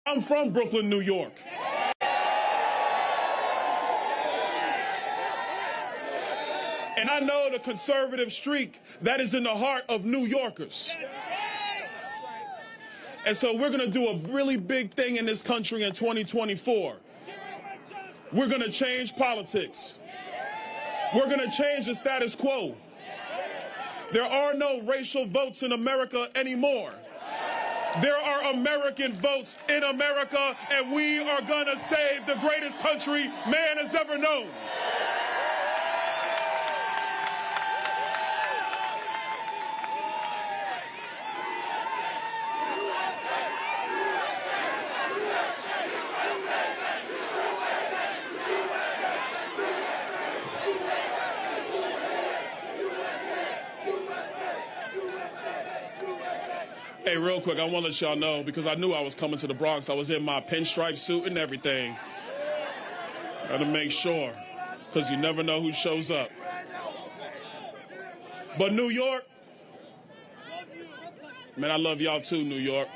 I'm from Brooklyn, New York. And I know the conservative streak that is in the heart of New Yorkers. And so we're going to do a really big thing in this country in 2024. We're going to change politics. We're going to change the status quo. There are no racial votes in America anymore. There are American votes in America, and we are going to save the greatest country man has ever known. Hey, real quick, I want to let y'all know, because I knew I was coming to the Bronx. I was in my pinstripe suit and everything. Got to make sure, because you never know who shows up. But New York, man, I love y'all too, New York.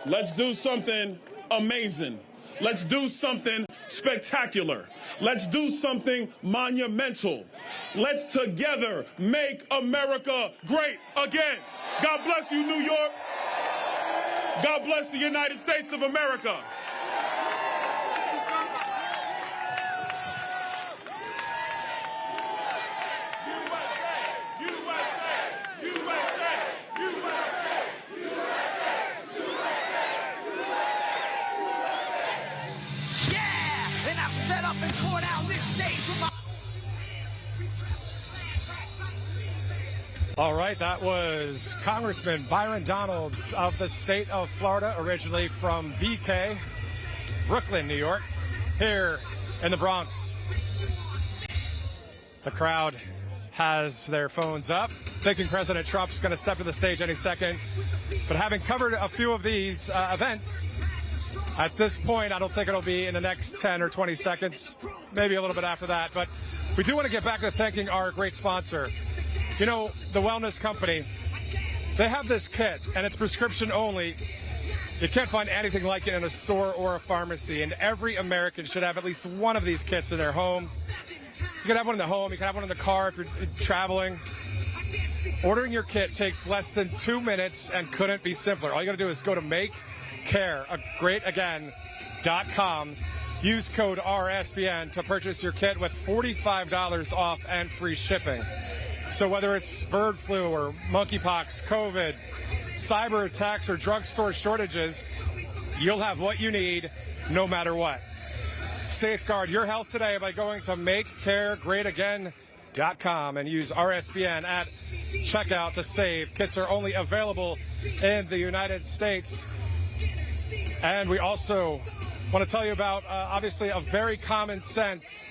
Let's do something amazing. Let's do something spectacular. Let's do something monumental. Let's together make America great again. God bless you, New York. God bless the United States of America. All right, that was Congressman Byron Donalds of the state of Florida, originally from BK, Brooklyn, New York, here in the Bronx. The crowd has their phones up, thinking President Trump's going to step to the stage any second. But having covered a few of these events, at this point, I don't think it'll be in the next 10 or 20 seconds, maybe a little bit after that. But we do want to get back to thanking our great sponsor. You know, the wellness company, they have this kit, and it's prescription only. You can't find anything like it in a store or a pharmacy, and every American should have at least one of these kits in their home. You can have one in the home, you can have one in the car if you're traveling. Ordering your kit takes less than 2 minutes and couldn't be simpler. All you got to do is go to makecaregreatagain.com. Use code RSBN to purchase your kit with $45 off and free shipping. So whether it's bird flu or monkeypox, COVID, cyber attacks, or drugstore shortages, you'll have what you need no matter what. Safeguard your health today by going to makecaregreatagain.com and use RSBN at checkout to save. Kits are only available in the United States. And we also want to tell you about, obviously, a very common sense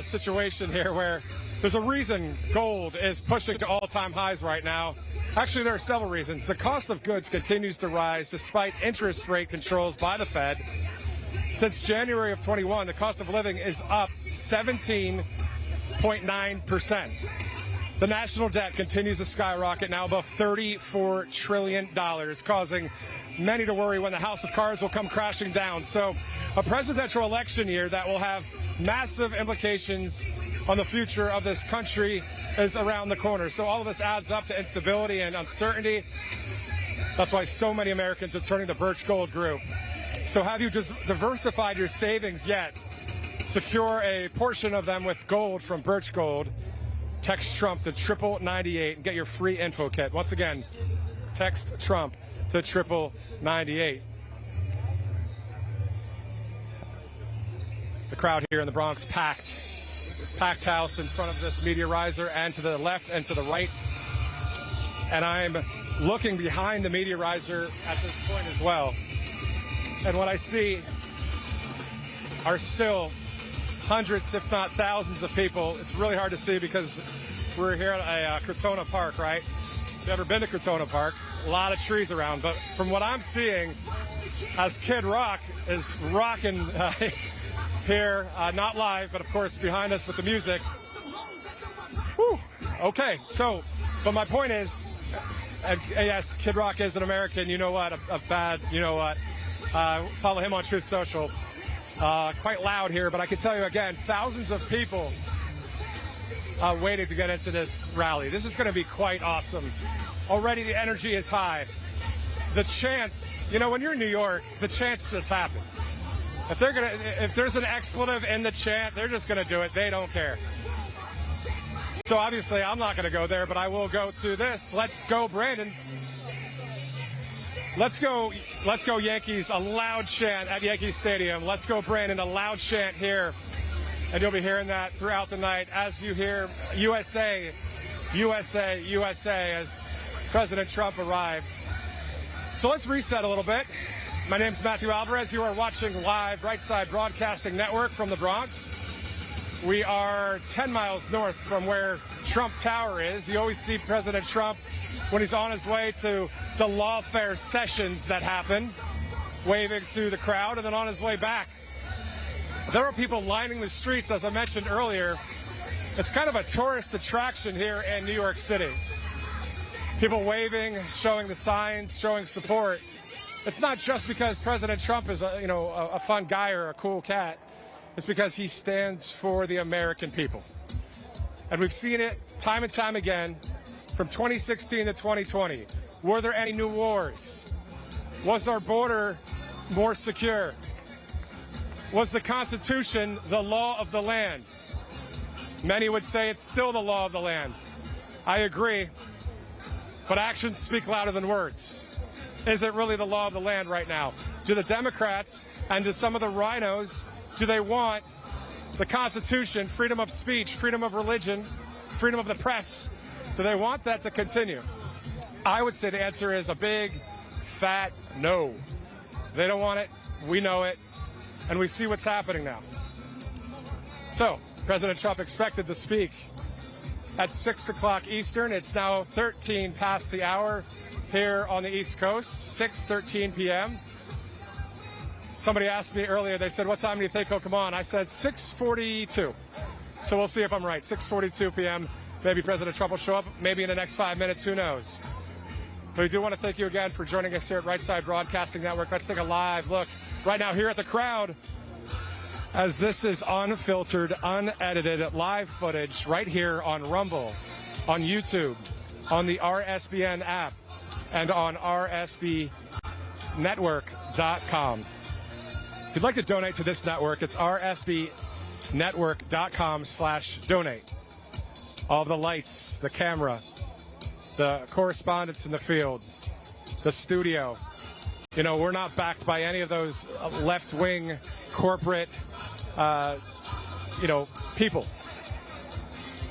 situation here where there's a reason gold is pushing to all-time highs right now. Actually, there are several reasons. The cost of goods continues to rise despite interest rate controls by the Fed. Since January of 21, the cost of living is up 17.9%. The national debt continues to skyrocket, now above $34 trillion, causing many to worry when the house of cards will come crashing down. So a presidential election year that will have massive implications on the future of this country is around the corner. So all of this adds up to instability and uncertainty. That's why so many Americans are turning to Birch Gold Group. So have you diversified your savings yet? Secure a portion of them with gold from Birch Gold. Text Trump to 9098 and get your free info kit. Once again, text Trump to 9098. The crowd here in the Bronx packed house in front of this media riser, and to the left and to the right. And I'm looking behind the media riser at this point as well. And what I see are still hundreds, if not thousands of people. It's really hard to see because we're here at Crotona Park, right? If you've ever been to Crotona Park, a lot of trees around. But from what I'm seeing, as Kid Rock is rocking here, not live, but of course behind us with the music. Whew. Okay, so, but my point is, yes, Kid Rock is an American. You know what? A bad, you know what? Follow him on Truth Social. Quite loud here, but I can tell you again, thousands of people waiting to get into this rally. This is going to be quite awesome. Already the energy is high. The chants, you know, when you're in New York, the chants just happen. If there's an expletive in the chant, they're just going to do it. They don't care. So obviously I'm not going to go there, but I will go to this. Let's go, Brandon. Let's go Yankees, a loud chant at Yankee Stadium. Let's go, Brandon, a loud chant here. And you'll be hearing that throughout the night as you hear USA, USA, USA as President Trump arrives. So let's reset a little bit. My name's Matthew Alvarez. You are watching live Right Side Broadcasting Network from the Bronx. We are 10 miles north from where Trump Tower is. You always see President Trump when he's on his way to the lawfare sessions that happen, waving to the crowd, and then on his way back. There are people lining the streets, as I mentioned earlier. It's kind of a tourist attraction here in New York City. People waving, showing the signs, showing support. It's not just because President Trump is a fun guy or a cool cat. It's because he stands for the American people. And we've seen it time and time again from 2016 to 2020. Were there any new wars? Was our border more secure? Was the Constitution the law of the land? Many would say it's still the law of the land. I agree, but actions speak louder than words. Is it really the law of the land right now? Do the Democrats and do some of the rhinos, do they want the Constitution, freedom of speech, freedom of religion, freedom of the press, do they want that to continue? I would say the answer is a big, fat no. They don't want it. We know it. And we see what's happening now. So, President Trump expected to speak at 6 o'clock Eastern. It's now 13 past the hour here on the East Coast, 6:13 p.m. Somebody asked me earlier, they said, what time do you think he'll come on? I said 6:42. So we'll see if I'm right. 6:42 p.m. Maybe President Trump will show up, maybe in the next 5 minutes, who knows? But we do want to thank you again for joining us here at Right Side Broadcasting Network. Let's take a live look right now here at the crowd, as this is unfiltered, unedited live footage right here on Rumble, on YouTube, on the RSBN app, and on rsbnetwork.com. If you'd like to donate to this network, it's rsbnetwork.com/donate. All the lights, the camera, the correspondents in the field, the studio. You know, we're not backed by any of those left-wing corporate, people.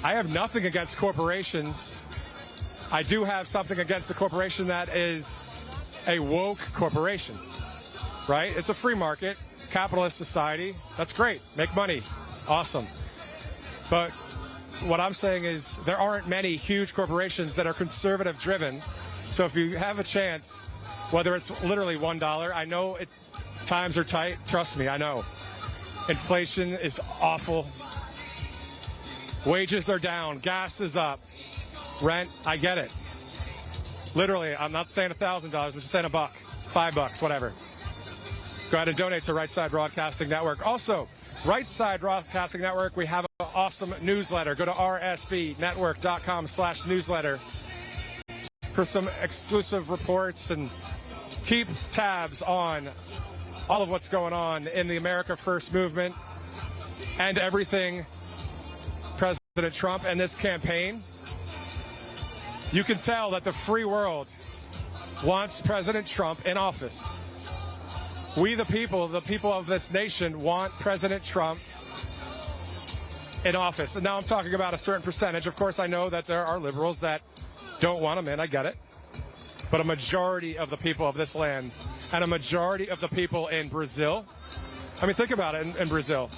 I have nothing against corporations. I do have something against the corporation that is a woke corporation, right? It's a free market, capitalist society. That's great. Make money. Awesome. But what I'm saying is there aren't many huge corporations that are conservative driven. So if you have a chance, whether it's literally $1, I know times are tight. Trust me, I know. Inflation is awful. Wages are down. Gas is up. Rent, I get it. Literally, I'm not saying $1,000. I'm just saying $1, $5, whatever. Go ahead and donate to Right Side Broadcasting Network. Also, Right Side Broadcasting Network, we have an awesome newsletter. Go to rsbnetwork.com/newsletter for some exclusive reports and keep tabs on all of what's going on in the America First movement and everything President Trump and this campaign. You can tell that the free world wants President Trump in office. We, the people of this nation, want President Trump in office. And now I'm talking about a certain percentage. Of course, I know that there are liberals that don't want him in. I get it. But a majority of the people of this land and a majority of the people in Brazil. I mean, think about it in Brazil.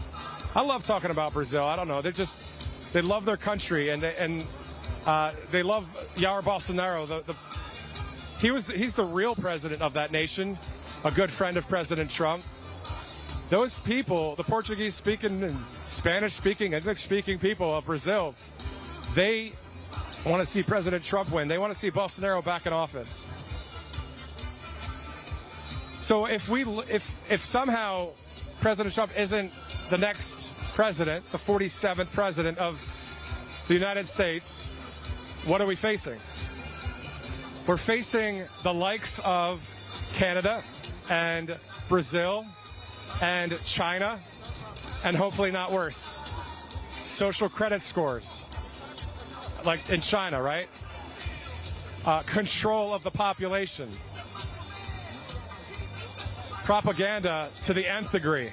I love talking about Brazil. I don't know. They love their country and they love Jair Bolsonaro. He's the real president of that nation, a good friend of President Trump. Those people, the Portuguese-speaking and Spanish-speaking, English-speaking people of Brazil, they want to see President Trump win. They want to see Bolsonaro back in office. So if somehow President Trump isn't the next president, the 47th president of the United States, what are we facing? We're facing the likes of Canada and Brazil and China, and hopefully not worse. Social credit scores, like in China, right? Control of the population. Propaganda to the nth degree.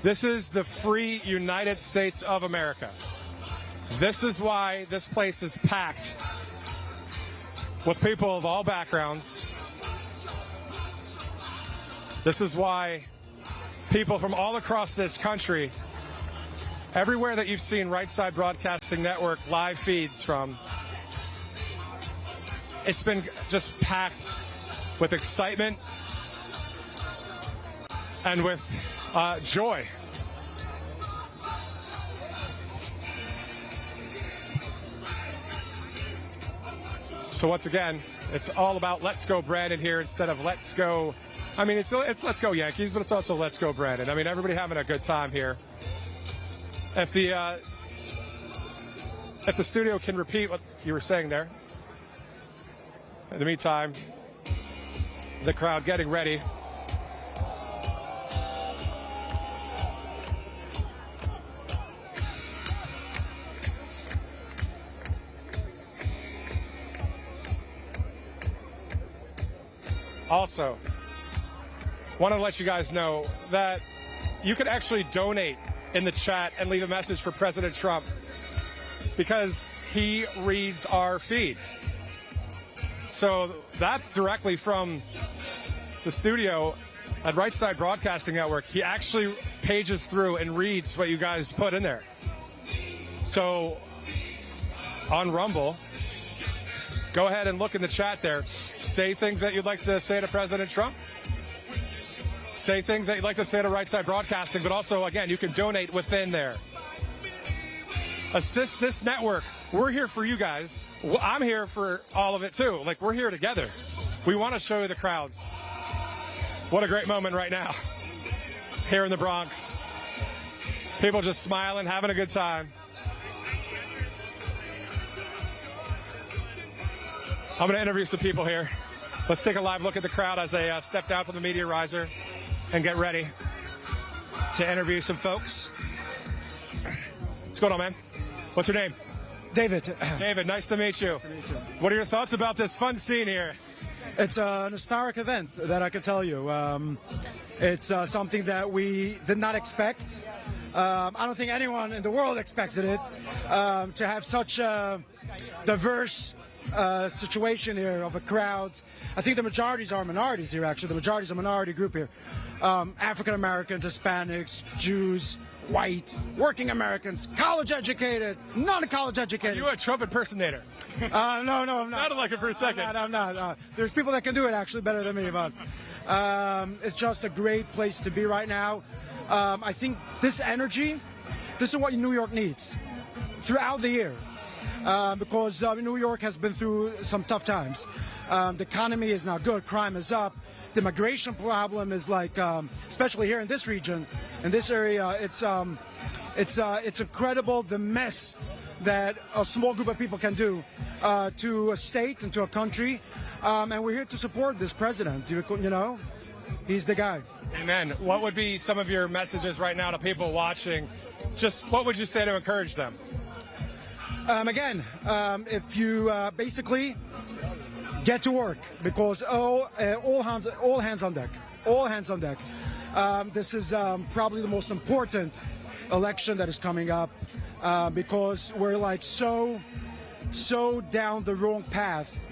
This is the free United States of America. This is why this place is packed with people of all backgrounds. This is why people from all across this country, everywhere that you've seen Right Side Broadcasting Network live feeds from, it's been just packed with excitement and with joy. So once again, it's all about Let's Go Brandon here instead of Let's Go. I mean, it's Let's Go Yankees, but it's also Let's Go Brandon. I mean, everybody having a good time here. If the studio can repeat what you were saying there. In the meantime, the crowd getting ready. Also, want to let you guys know that you can actually donate in the chat and leave a message for President Trump because he reads our feed. So that's directly from the studio at Right Side Broadcasting Network. He actually pages through and reads what you guys put in there. So on Rumble, go ahead and look in the chat there. Say things that you'd like to say to President Trump. Say things that you'd like to say to Right Side Broadcasting, but also, again, you can donate within there. Assist this network. We're here for you guys. I'm here for all of it, too. Like, we're here together. We want to show you the crowds. What a great moment right now here in the Bronx. People just smiling, having a good time. I'm going to interview some people here. Let's take a live look at the crowd as they step down from the media riser and get ready to interview some folks. What's going on, man? What's your name? David. David, nice to meet you. Nice to meet you. What are your thoughts about this fun scene here? It's an historic event that I can tell you. It's something that we did not expect. I don't think anyone in the world expected it. To have such a diverse situation here of a crowd. I think the majorities are minorities here, actually. The majority is a minority group here. African Americans, Hispanics, Jews, white, working Americans, college educated, non-college educated. Are you a Trump impersonator? No, I'm not. Sounded like it for a second. I'm not. There's people that can do it actually better than me, but it's just a great place to be right now. I think this energy, this is what New York needs throughout the year. Because New York has been through some tough times. The economy is not good. Crime is up. The migration problem is like, especially here in this region, in this area, it's incredible the mess that a small group of people can do to a state and to a country. And we're here to support this president. You know, he's the guy. Amen. What would be some of your messages right now to people watching? Just what would you say to encourage them? Again, if you basically get to work, because all hands on deck. All hands on deck. This is probably the most important election that is coming up because we're like so down the wrong path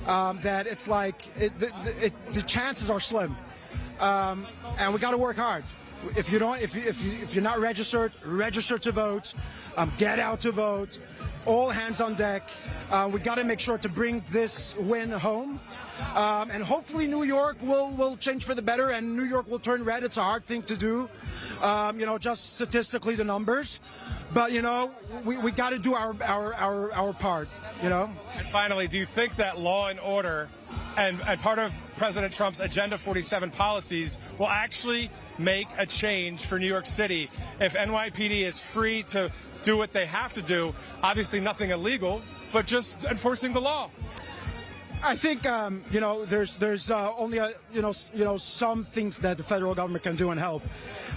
that it's like the chances are slim, and we got to work hard. If you're not registered, register to vote. Get out to vote. All hands on deck. We got to make sure to bring this win home. And hopefully New York will change for the better and New York will turn red. It's a hard thing to do, just statistically the numbers. But, you know, we got to do our part, you know. And finally, do you think that law and order and part of President Trump's Agenda 47 policies will actually make a change for New York City if NYPD is free to do what they have to do? Obviously nothing illegal, but just enforcing the law. I think you know, there's only some things that the federal government can do and help.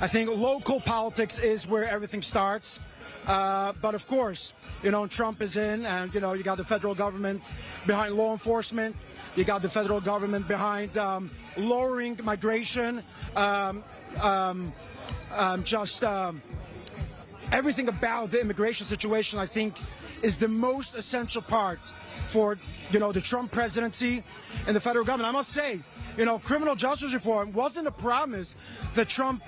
I think local politics is where everything starts. But of course, you know, Trump is in, and you know, you got the federal government behind law enforcement. You got the federal government behind lowering migration. Everything about the immigration situation, I think, is the most essential part for, you know, the Trump presidency and the federal government. I must say, you know, criminal justice reform wasn't a promise that Trump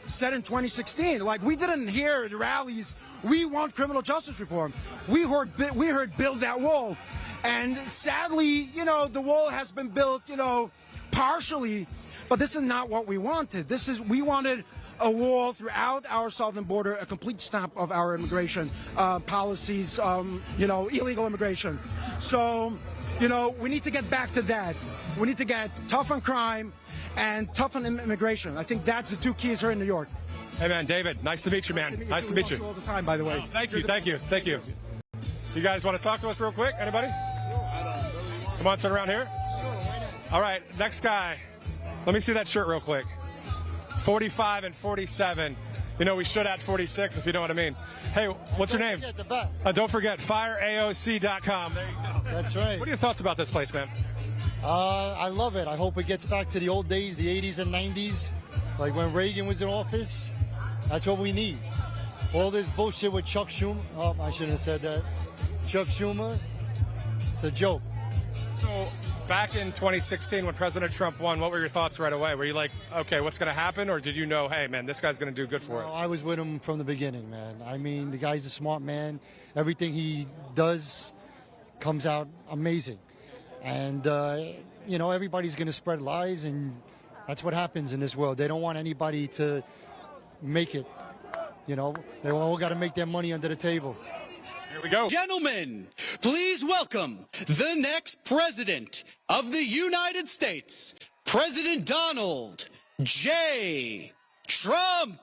said in 2016. Like, we didn't hear at rallies, we want criminal justice reform. We heard build that wall. And sadly, you know, the wall has been built, you know, partially, but this is not what we wanted. We wanted a wall throughout our southern border, a complete stop of our immigration policies, you know, illegal immigration. So, you know, we need to get back to that. We need to get tough on crime and tough on immigration. I think that's the two keys here in New York. Hey, man, David, nice to meet you, man. Nice to meet you. All the time, by the way. Oh, thank you. You guys want to talk to us real quick? Anybody? Come on, turn around here. All right, next guy. Let me see that shirt real quick. 45 and 47. You know, we should add 46 if you know what I mean. Hey, what's your name? Don't forget, fireaoc.com. There you go. That's right. What are your thoughts about this place, man? I love it. I hope it gets back to the old days, the 80s and 90s, like when Reagan was in office. That's what we need. All this bullshit with Chuck Schumer. Oh, I shouldn't have said that. Chuck Schumer. It's a joke. So back in 2016 when President Trump won, what were your thoughts right away? Were you like, okay, what's going to happen? Or did you know, hey, man, this guy's going to do good for us? I was with him from the beginning, man. I mean, the guy's a smart man. Everything he does comes out amazing. And, you know, everybody's going to spread lies, and that's what happens in this world. They don't want anybody to make it. You know, they all got to make their money under the table. Here we go. Gentlemen, please welcome the next president of the United States, President Donald J. Trump.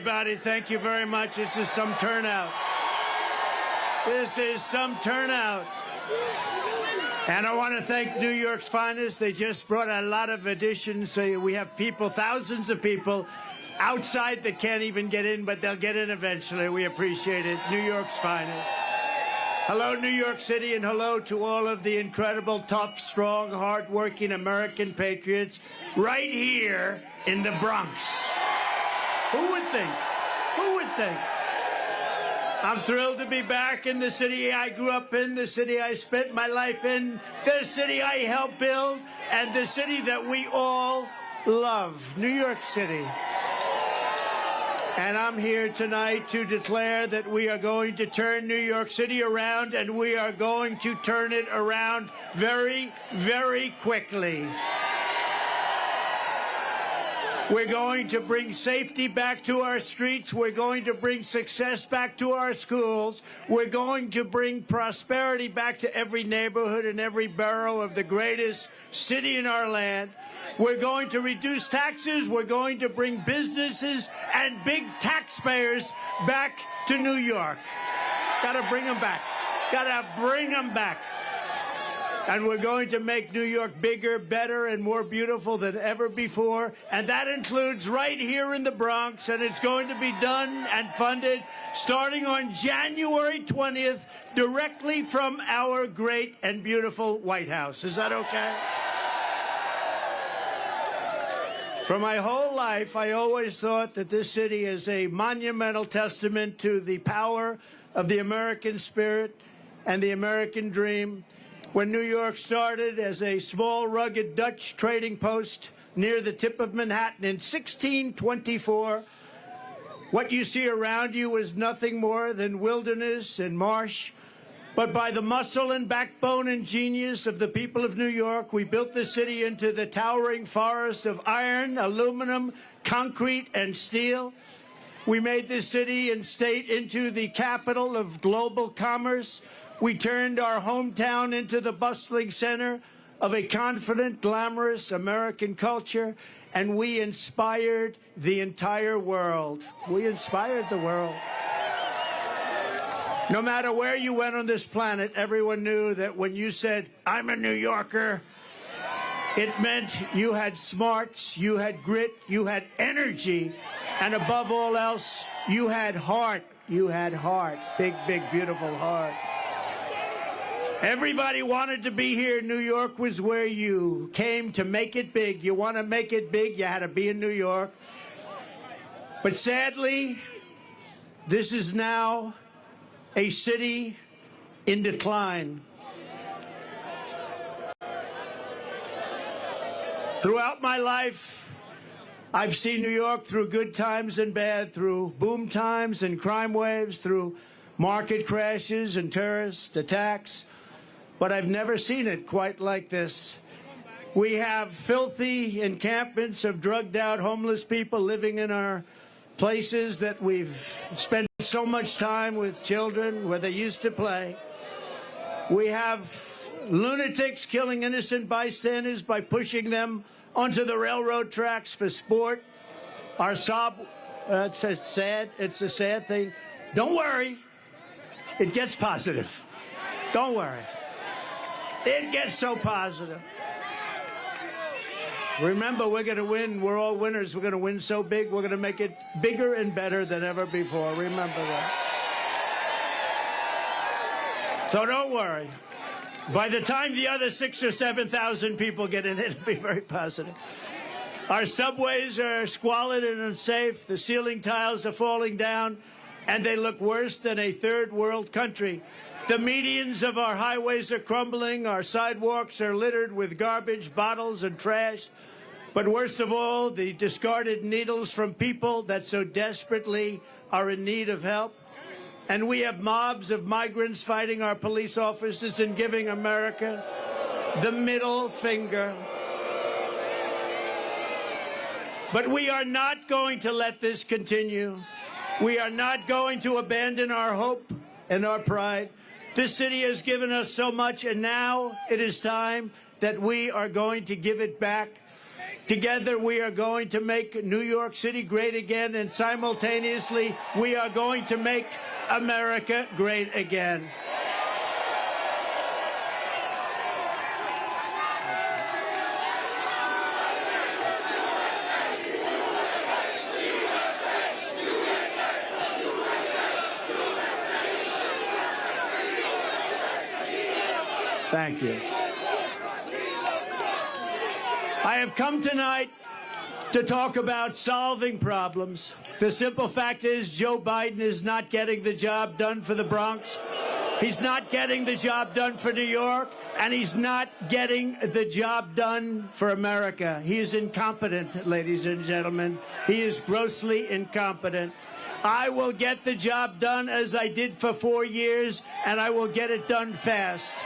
everybody. Thank you very much. This is some turnout. This is some turnout. And I want to thank New York's finest. They just brought a lot of additions. So we have people, thousands of people outside that can't even get in, but they'll get in eventually. We appreciate it. New York's finest. Hello, New York City, and hello to all of the incredible, tough, strong, hard-working American patriots right here in the Bronx. Who would think? Who would think? I'm thrilled to be back in the city I grew up in, the city I spent my life in, the city I helped build, and the city that we all love, New York City. And I'm here tonight to declare that we are going to turn New York City around, and we are going to turn it around very, very quickly. We're going to bring safety back to our streets. We're going to bring success back to our schools. We're going to bring prosperity back to every neighborhood and every borough of the greatest city in our land. We're going to reduce taxes. We're going to bring businesses and big taxpayers back to New York. Gotta bring them back. Gotta bring them back. And we're going to make New York bigger, better, and more beautiful than ever before. And that includes right here in the Bronx. And it's going to be done and funded starting on January 20th, directly from our great and beautiful White House. Is that okay? For my whole life, I always thought that this city is a monumental testament to the power of the American spirit and the American dream. When New York started as a small, rugged Dutch trading post near the tip of Manhattan in 1624, what you see around you is nothing more than wilderness and marsh. But by the muscle and backbone and genius of the people of New York, we built the city into the towering forest of iron, aluminum, concrete, and steel. We made this city and state into the capital of global commerce. We turned our hometown into the bustling center of a confident, glamorous American culture, and we inspired the entire world. We inspired the world. No matter where you went on this planet, everyone knew that when you said, "I'm a New Yorker," it meant you had smarts, you had grit, you had energy, and above all else, you had heart. You had heart. Big, big, beautiful heart. Everybody wanted to be here. New York was where you came to make it big. You want to make it big, you had to be in New York. But sadly, this is now a city in decline. Throughout my life, I've seen New York through good times and bad, through boom times and crime waves, through market crashes and terrorist attacks. But I've never seen it quite like this. We have filthy encampments of drugged-out homeless people living in our places that we've spent so much time with children where they used to play. We have lunatics killing innocent bystanders by pushing them onto the railroad tracks for sport. Our it's a sad thing. Don't worry, it gets positive. Don't worry. It gets so positive. Remember, we're going to win. We're all winners. We're going to win so big, we're going to make it bigger and better than ever before. Remember that. So don't worry. By the time the other 6,000 or 7,000 people get in, it'll be very positive. Our subways are squalid and unsafe. The ceiling tiles are falling down, and they look worse than a third world country. The medians of our highways are crumbling. Our sidewalks are littered with garbage, bottles, and trash. But worst of all, the discarded needles from people that so desperately are in need of help. And we have mobs of migrants fighting our police officers and giving America the middle finger. But we are not going to let this continue. We are not going to abandon our hope and our pride. This city has given us so much, and now it is time that we are going to give it back. Together, we are going to make New York City great again, and simultaneously, we are going to make America great again. Thank you. I have come tonight to talk about solving problems. The simple fact is Joe Biden is not getting the job done for the Bronx. He's not getting the job done for New York, and he's not getting the job done for America. He is incompetent, ladies and gentlemen. He is grossly incompetent. I will get the job done as I did for 4 years, and I will get it done fast.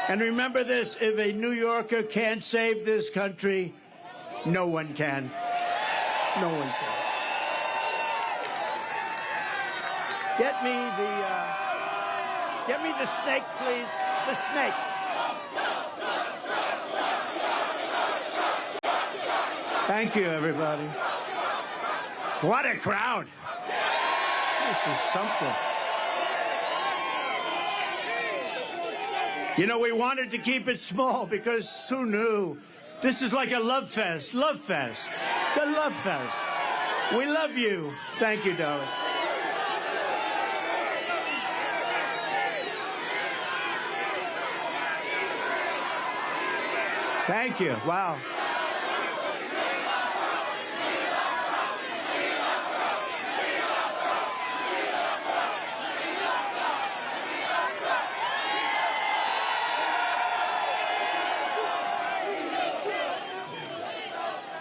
And remember this, if a New Yorker can't save this country, no one can. No one can. Get me the snake, please. The snake. Thank you, everybody. What a crowd. This is something. You know, we wanted to keep it small because who knew? This is like a love fest. Love fest. It's a love fest. We love you. Thank you, darling. Thank you. Wow.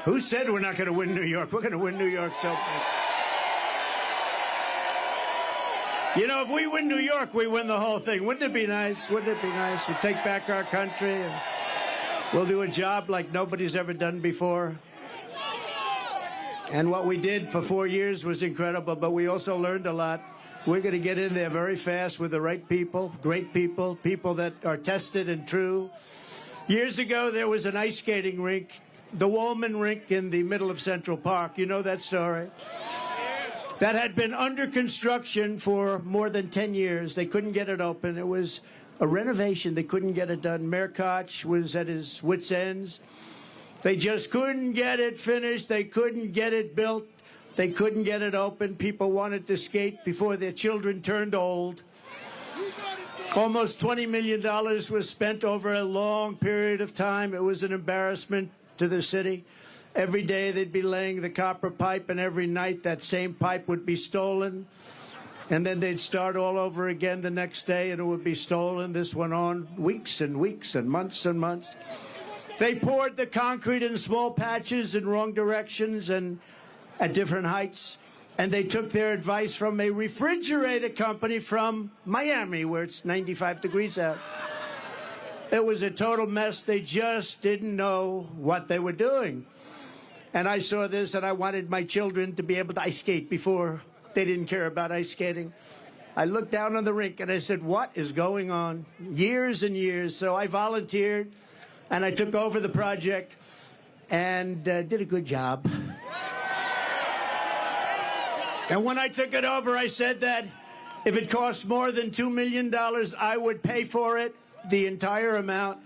Who said we're not going to win New York? We're going to win New York so bad. You know, if we win New York, we win the whole thing. Wouldn't it be nice? Wouldn't it be nice? We'll take back our country and we'll do a job like nobody's ever done before. And what we did for 4 years was incredible, but we also learned a lot. We're going to get in there very fast with the right people, great people, people that are tested and true. Years ago, there was an ice skating rink, the Wallman rink in the middle of Central Park. You know that story? That had been under construction for more than 10 years. They couldn't get it open. It was a renovation. They couldn't get it done. Mayor Koch was at his wits' ends. They just couldn't get it finished. They couldn't get it built. They couldn't get it open. People wanted to skate before their children turned old. Almost $20 million was spent over a long period of time. It was an embarrassment to the city. Every day they'd be laying the copper pipe, and every night that same pipe would be stolen. And then they'd start all over again the next day, and it would be stolen. This went on weeks and weeks and months and months. They poured the concrete in small patches in wrong directions and at different heights. And they took their advice from a refrigerator company from Miami, where it's 95 degrees out. It was a total mess. They just didn't know what they were doing. And I saw this, and I wanted my children to be able to ice skate before. They didn't care about ice skating. I looked down on the rink, and I said, what is going on? Years and years. So I volunteered, and I took over the project and did a good job. And when I took it over, I said that if it cost more than $2 million, I would pay for it, the entire amount.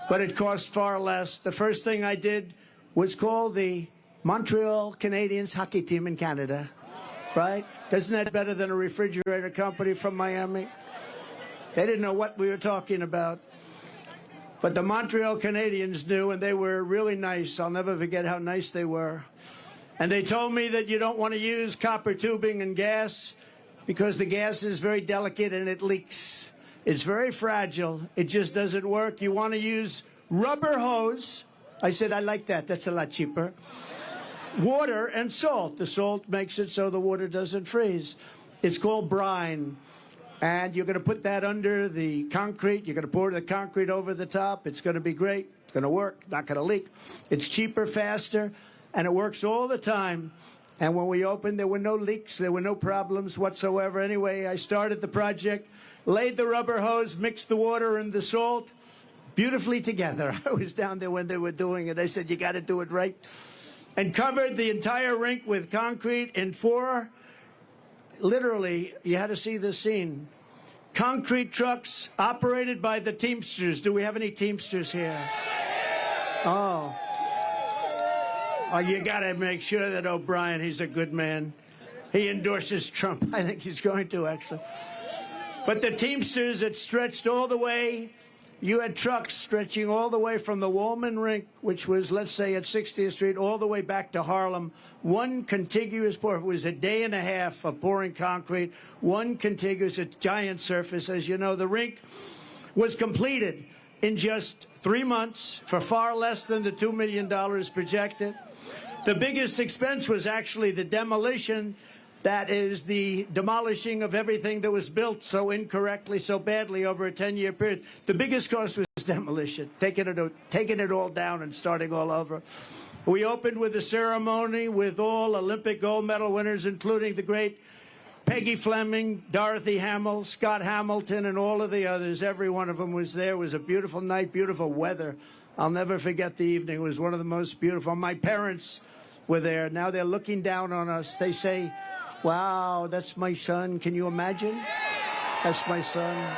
But it cost far less. The first thing I did was call the Montreal Canadiens hockey team in Canada, right? Isn't that better than a refrigerator company from Miami? They didn't know what we were talking about. But the Montreal Canadiens knew, and they were really nice. I'll never forget how nice they were. And they told me that you don't want to use copper tubing and gas because the gas is very delicate and it leaks. It's very fragile. It just doesn't work. You want to use rubber hose. I said, I like that. That's a lot cheaper. Water and salt. The salt makes it so the water doesn't freeze. It's called brine. And you're going to put that under the concrete. You're going to pour the concrete over the top. It's going to be great. It's going to work. Not going to leak. It's cheaper, faster, and it works all the time. And when we opened, there were no leaks. There were no problems whatsoever. Anyway, I started the project, laid the rubber hose, mixed the water and the salt, beautifully together. I was down there when they were doing it. I said, you got to do it right. And covered the entire rink with concrete in 4, literally, you had to see this scene, concrete trucks operated by the Teamsters. Do we have any Teamsters here? Oh, you got to make sure that O'Brien, he's a good man. He endorses Trump. I think he's going to, actually. But the Teamsters, it stretched all the way. You had trucks stretching all the way from the Woolman Rink, which was, let's say, at 60th Street, all the way back to Harlem. One contiguous pour. It was a day and a half of pouring concrete. One contiguous, a giant surface. As you know, the rink was completed in just 3 months for far less than the $2 million projected. The biggest expense was actually the demolition. That is the demolishing of everything that was built so incorrectly, so badly over a 10-year period. The biggest cost was demolition, taking it all down and starting all over. We opened with a ceremony with all Olympic gold medal winners, including the great Peggy Fleming, Dorothy Hamill, Scott Hamilton, and all of the others. Every one of them was there. It was a beautiful night, beautiful weather. I'll never forget the evening. It was one of the most beautiful. My parents were there. Now they're looking down on us. They say, wow, that's my son. Can you imagine? That's my son.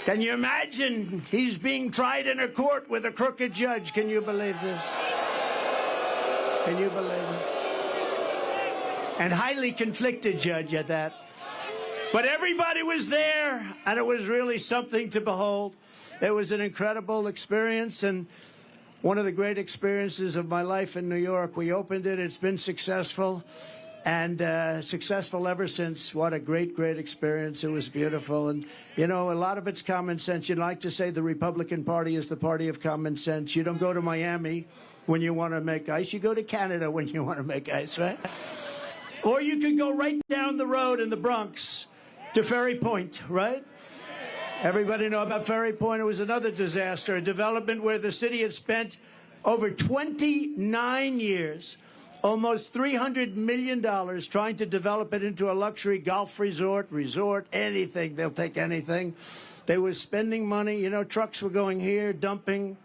Can you imagine? He's being tried in a court with a crooked judge. Can you believe this? Can you believe it? And highly conflicted judge at that. But everybody was there, and it was really something to behold. It was an incredible experience, and one of the great experiences of my life in New York. We opened it. It's been successful, and successful ever since. What a great, great experience. It was beautiful. And, you know, a lot of it's common sense. You'd like to say the Republican Party is the party of common sense. You don't go to Miami when you want to make ice. You go to Canada when you want to make ice, right? Or you could go right down the road in the Bronx to Ferry Point, right? Everybody know about Ferry Point. It was another disaster, a development where the city had spent over 29 years, almost $300 million trying to develop it into a luxury golf resort, anything. They'll take anything. They were spending money. You know, trucks were going here, dumping,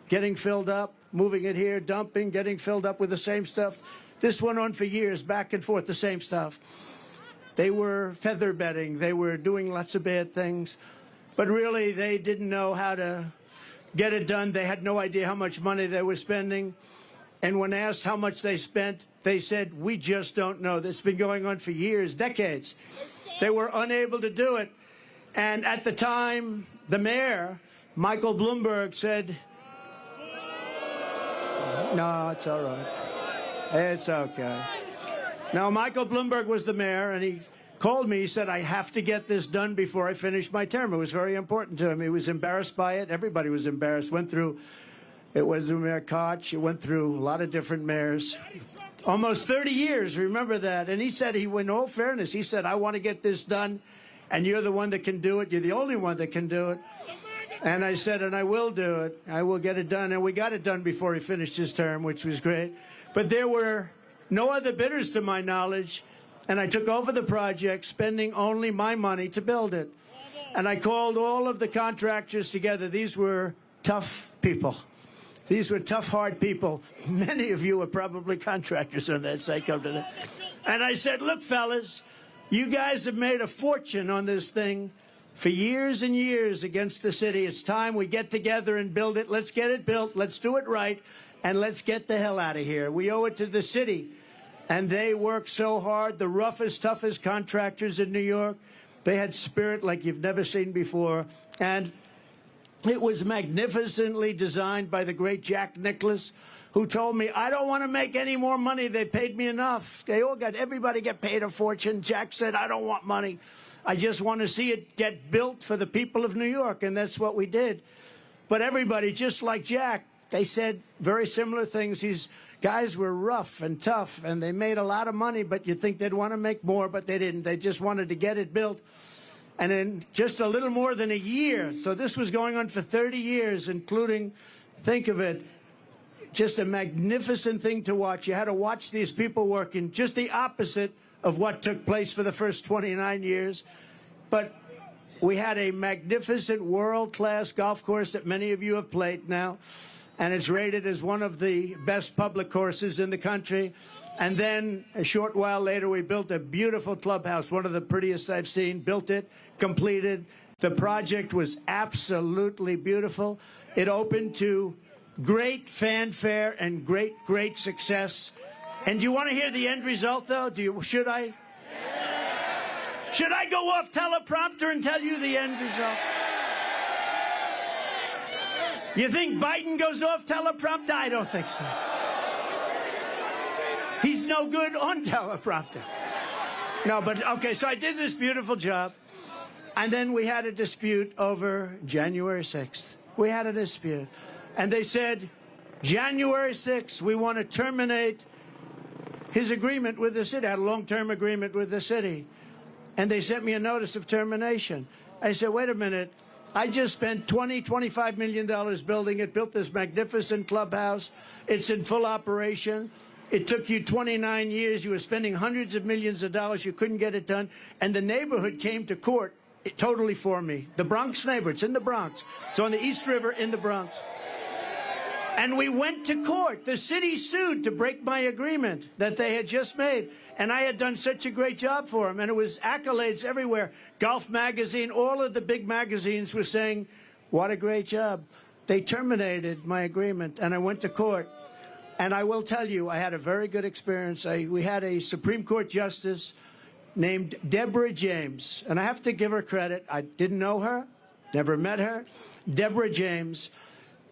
getting filled up, moving it here, dumping, getting filled up with the same stuff. This went on for years, back and forth, the same stuff. They were feather bedding. They were doing lots of bad things. But really, they didn't know how to get it done. They had no idea how much money they were spending. And when asked how much they spent, they said, we just don't know. This has been going on for years, decades. They were unable to do it. And at the time, the mayor, Michael Bloomberg, said, no, it's all right. It's okay. Now, Michael Bloomberg was the mayor, and he called me. He said, I have to get this done before I finish my term. It was very important to him. He was embarrassed by it. Everybody was embarrassed. It was through Mayor Koch. It went through a lot of different mayors. Almost 30 years, remember that. And he said, in all fairness, he said, I want to get this done, and you're the one that can do it. You're the only one that can do it. And I said, and I will do it. I will get it done. And we got it done before he finished his term, which was great. But there were no other bidders to my knowledge. And I took over the project, spending only my money to build it. And I called all of the contractors together. These were tough people. These were tough, hard people. Many of you are probably contractors on that site. Come to that. And I said, look, fellas, you guys have made a fortune on this thing for years and years against the city. It's time we get together and build it. Let's get it built. Let's do it right. And let's get the hell out of here. We owe it to the city. And they worked so hard, the roughest, toughest contractors in New York. They had spirit like you've never seen before. And it was magnificently designed by the great Jack Nicklaus, who told me, I don't want to make any more money. They paid me enough. Everybody get paid a fortune. Jack said, I don't want money. I just want to see it get built for the people of New York. And that's what we did. But everybody, just like Jack, they said very similar things. These guys were rough and tough, and they made a lot of money, but you'd think they'd want to make more, but they didn't. They just wanted to get it built. And in just a little more than a year, so this was going on for 30 years, including, think of it, just a magnificent thing to watch. You had to watch these people working, just the opposite of what took place for the first 29 years. But we had a magnificent world-class golf course that many of you have played now, and it's rated as one of the best public courses in the country. And then a short while later, we built a beautiful clubhouse, one of the prettiest I've seen, built it, completed. The project was absolutely beautiful. It opened to great fanfare and great success. And do you want to hear the end result, though? Should I? Should I go off teleprompter and tell you the end result? You think Biden goes off teleprompter? I don't think so. He's no good on teleprompter. No, but okay, so I did this beautiful job. And then we had a dispute over January 6th. We had a dispute. And they said, January 6th, we want to terminate his agreement with the city. I had a long-term agreement with the city. And they sent me a notice of termination. I said, wait a minute. I just spent $25 million building it, built this magnificent clubhouse. It's in full operation. It took you 29 years. You were spending hundreds of millions of dollars. You couldn't get it done. And the neighborhood came to court totally for me. The Bronx neighborhood. It's in the Bronx. It's on the East River in the Bronx. And we went to court. The city sued to break my agreement that they had just made. And I had done such a great job for them. And it was accolades everywhere. Golf Magazine, all of the big magazines were saying, what a great job. They terminated my agreement. And I went to court. And I will tell you, I had a very good experience. We had a Supreme Court justice named Deborah James. And I have to give her credit. I didn't know her, never met her. Deborah James,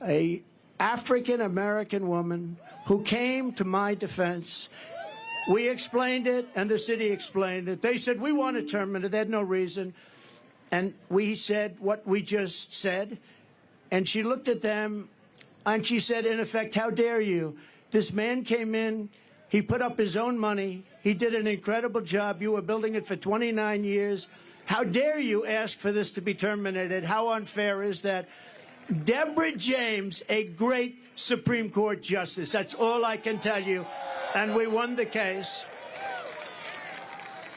a African-American woman who came to my defense. We explained it, and the city explained it. They said, we want to terminate it. They had no reason. And we said what we just said. And she looked at them, and she said, in effect, how dare you? This man came in. He put up his own money. He did an incredible job. You were building it for 29 years. How dare you ask for this to be terminated? How unfair is that? Deborah James, a great Supreme Court justice. That's all I can tell you. And we won the case.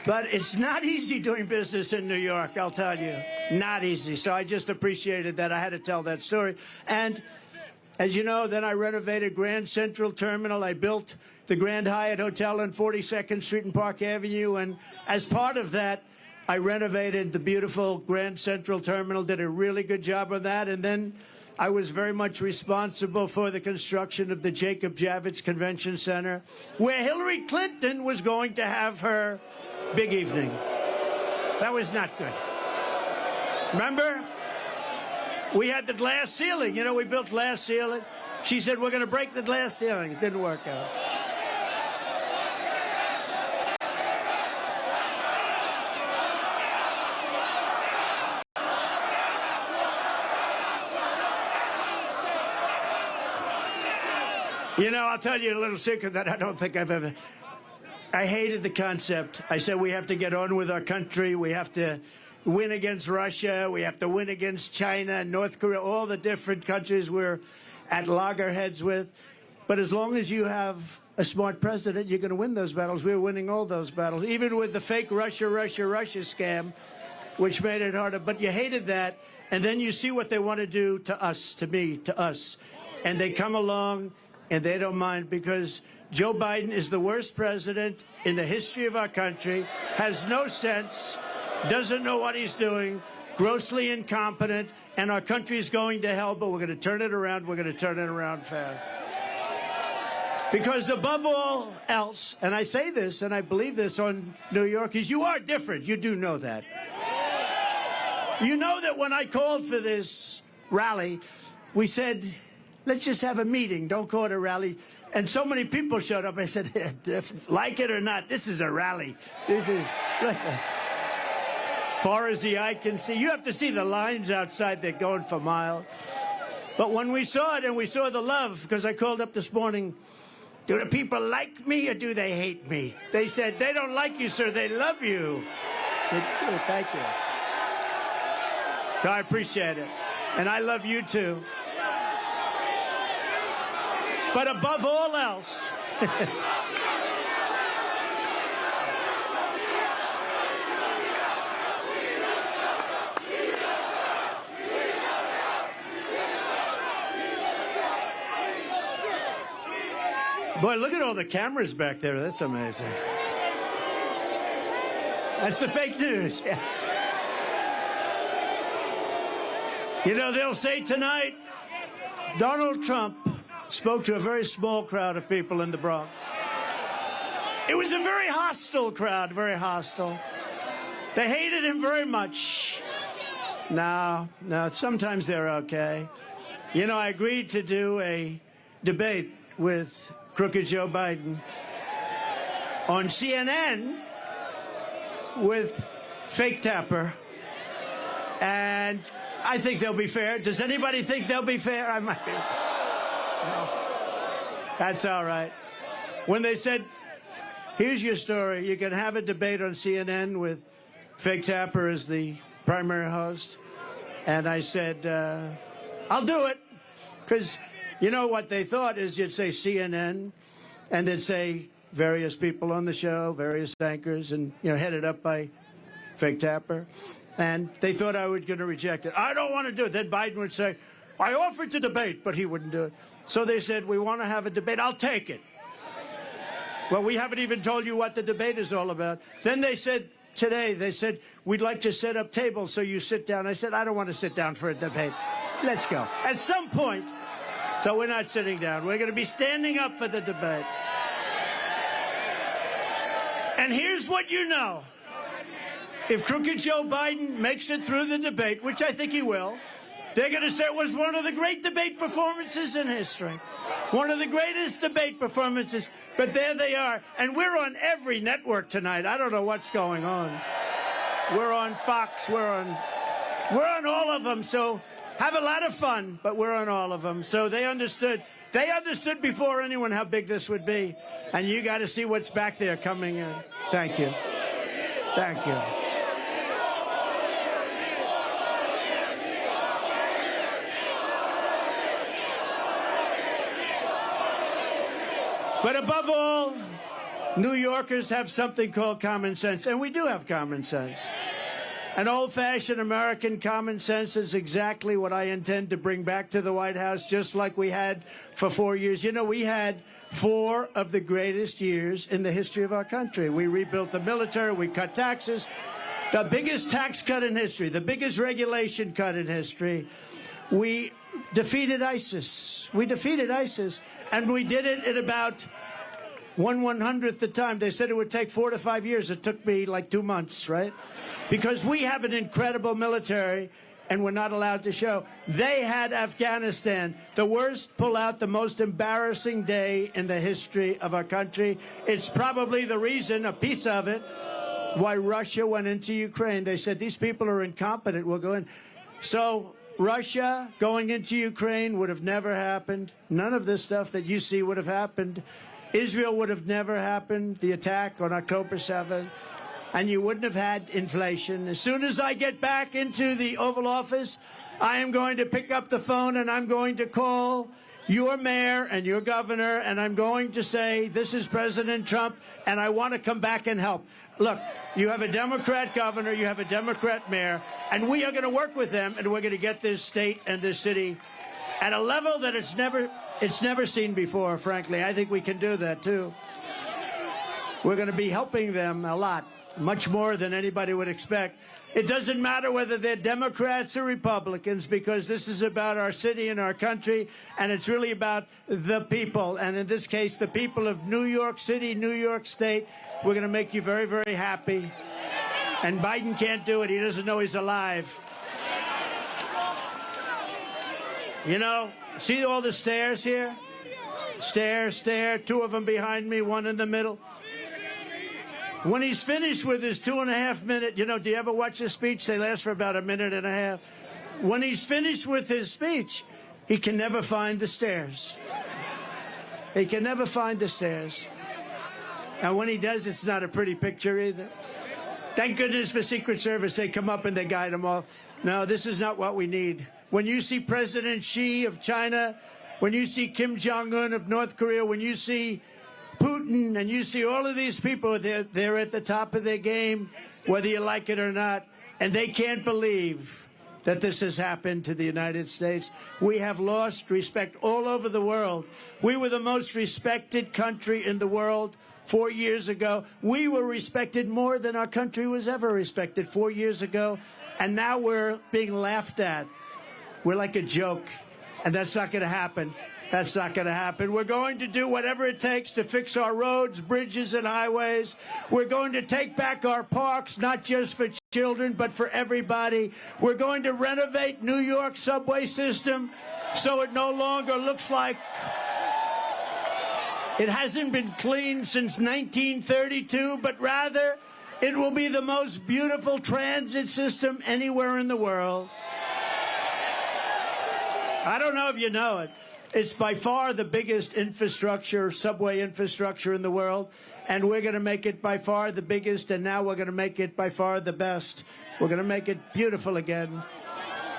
But it's not easy doing business in New York, I'll tell you. Not easy. So I just appreciated that. I had to tell that story. And as you know, then I renovated Grand Central Terminal. I built the Grand Hyatt Hotel on 42nd Street and Park Avenue. And as part of that, I renovated the beautiful Grand Central Terminal, did a really good job of that. And then I was very much responsible for the construction of the Jacob Javits Convention Center, where Hillary Clinton was going to have her big evening. That was not good. Remember? We had the glass ceiling. You know, we built glass ceiling. She said, we're going to break the glass ceiling. It didn't work out. You know, I'll tell you a little secret that I don't think I've ever... I hated the concept. I said we have to get on with our country. We have to win against Russia. We have to win against China and North Korea, all the different countries we're at loggerheads with. But as long as you have a smart president, you're going to win those battles. We're winning all those battles, even with the fake Russia scam, which made it harder. But you hated that. And then you see what they want to do to us, to me, to us. And they come along and they don't mind because Joe Biden is the worst president in the history of our country, has no sense, doesn't know what he's doing, grossly incompetent, and our country is going to hell, but we're going to turn it around. We're going to turn it around fast. Because above all else, and I say this and I believe this on New York, is you are different. You do know that. You know that when I called for this rally, we said, let's just have a meeting. Don't call it a rally. And so many people showed up. I said, like it or not, this is a rally. This is as far as the eye can see. You have to see the lines outside. They're going for miles. But when we saw it and we saw the love, because I called up this morning, do the people like me or do they hate me? They said, they don't like you, sir. They love you. I said, good, thank you. So I appreciate it. And I love you, too. But above all else, Boy, look at all the cameras back there. That's amazing. That's the fake news. Yeah. You know, they'll say tonight, Donald Trump spoke to a very small crowd of people in the Bronx. It was a very hostile crowd, very hostile. They hated him very much. No, sometimes they're okay. You know, I agreed to do a debate with crooked Joe Biden on CNN with fake Tapper. And I think they'll be fair. Does anybody think they'll be fair? I might be. No. That's all right. When they said, here's your story, you can have a debate on CNN with fake Tapper as the primary host. And I said, I'll do it. Because you know what they thought is you'd say CNN, and they'd say various people on the show, various anchors, and, you know, headed up by fake Tapper. And they thought I was going to reject it. I don't want to do it. Then Biden would say, I offered to debate, but he wouldn't do it. So they said, we want to have a debate. I'll take it. Well, we haven't even told you what the debate is all about. Then they said, today, they said, we'd like to set up tables so you sit down. I said, I don't want to sit down for a debate. Let's go. At some point, so we're not sitting down. We're going to be standing up for the debate. And here's what you know. If crooked Joe Biden makes it through the debate, which I think he will, they're going to say it was one of the great debate performances in history. One of the greatest debate performances. But there they are. And we're on every network tonight. I don't know what's going on. We're on Fox. We're on all of them. So have a lot of fun, but we're on all of them. So they understood. They understood before anyone how big this would be. And you got to see what's back there coming in. Thank you. Thank you. But above all, New Yorkers have something called common sense, and we do have common sense. An old-fashioned American common sense is exactly what I intend to bring back to the White House, just like we had for 4 years. You know, we had 4 of the greatest years in the history of our country. We rebuilt the military, we cut taxes, the biggest tax cut in history, the biggest regulation cut in history. We defeated ISIS. We defeated ISIS. And we did it in about 1/100th the time. They said it would take 4 to 5 years. It took me like 2 months, right? Because we have an incredible military, and we're not allowed to show. They had Afghanistan, the worst pullout, the most embarrassing day in the history of our country. It's probably the reason, a piece of it, why Russia went into Ukraine. They said, these people are incompetent. We'll go in. So Russia going into Ukraine would have never happened. None of this stuff that you see would have happened. Israel would have never happened, the attack on October 7th. And you wouldn't have had inflation. As soon as I get back into the Oval Office, I am going to pick up the phone and I'm going to call your mayor and your governor, and I'm going to say, this is President Trump, and I want to come back and help. Look, you have a Democrat governor, you have a Democrat mayor, and we are going to work with them, and we're going to get this state and this city at a level that it's never seen before, frankly. I think we can do that, too. We're going to be helping them a lot, much more than anybody would expect. It doesn't matter whether they're Democrats or Republicans, because this is about our city and our country, and it's really about the people. And in this case, the people of New York City, New York State. We're going to make you very, very happy. And Biden can't do it. He doesn't know he's alive. You know, see all the stairs here? Stair, 2 of them behind me, 1 in the middle. When he's finished with his 2.5 minute, you know, do you ever watch his speech? They last for about 1.5 minutes. When he's finished with his speech, he can never find the stairs. He can never find the stairs. And when he does, it's not a pretty picture either. Thank goodness for Secret Service. They come up and they guide him off. No, this is not what we need. When you see President Xi of China, when you see Kim Jong-un of North Korea, when you see Putin, and you see all of these people, they're at the top of their game, whether you like it or not, and they can't believe that this has happened to the United States. We have lost respect all over the world. We were the most respected country in the world 4 years ago. We were respected more than our country was ever respected 4 years ago. And now we're being laughed at. We're like a joke. And that's not going to happen. That's not going to happen. We're going to do whatever it takes to fix our roads, bridges, and highways. We're going to take back our parks, not just for children, but for everybody. We're going to renovate New York's subway system so it no longer looks like it hasn't been cleaned since 1932, but rather it will be the most beautiful transit system anywhere in the world. I don't know if you know it. It's by far the biggest infrastructure, subway infrastructure in the world, and we're going to make it by far the biggest, and now we're going to make it by far the best. We're going to make it beautiful again.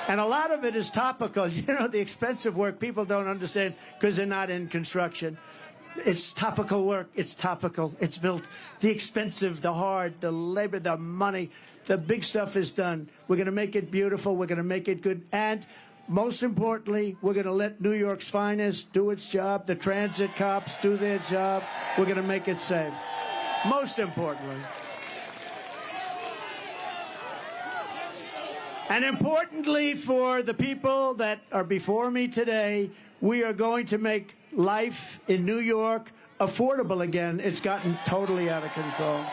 And a lot of it is topical. You know, the expensive work people don't understand because they're not in construction. It's topical work. It's topical. It's built. The expensive, the hard, the labor, the money, the big stuff is done. We're going to make it beautiful. We're going to make it good. And most importantly, we're going to let New York's finest do its job. The transit cops do their job. We're going to make it safe. Most importantly. And importantly for the people that are before me today, we are going to make life in New York affordable again. It's gotten totally out of control.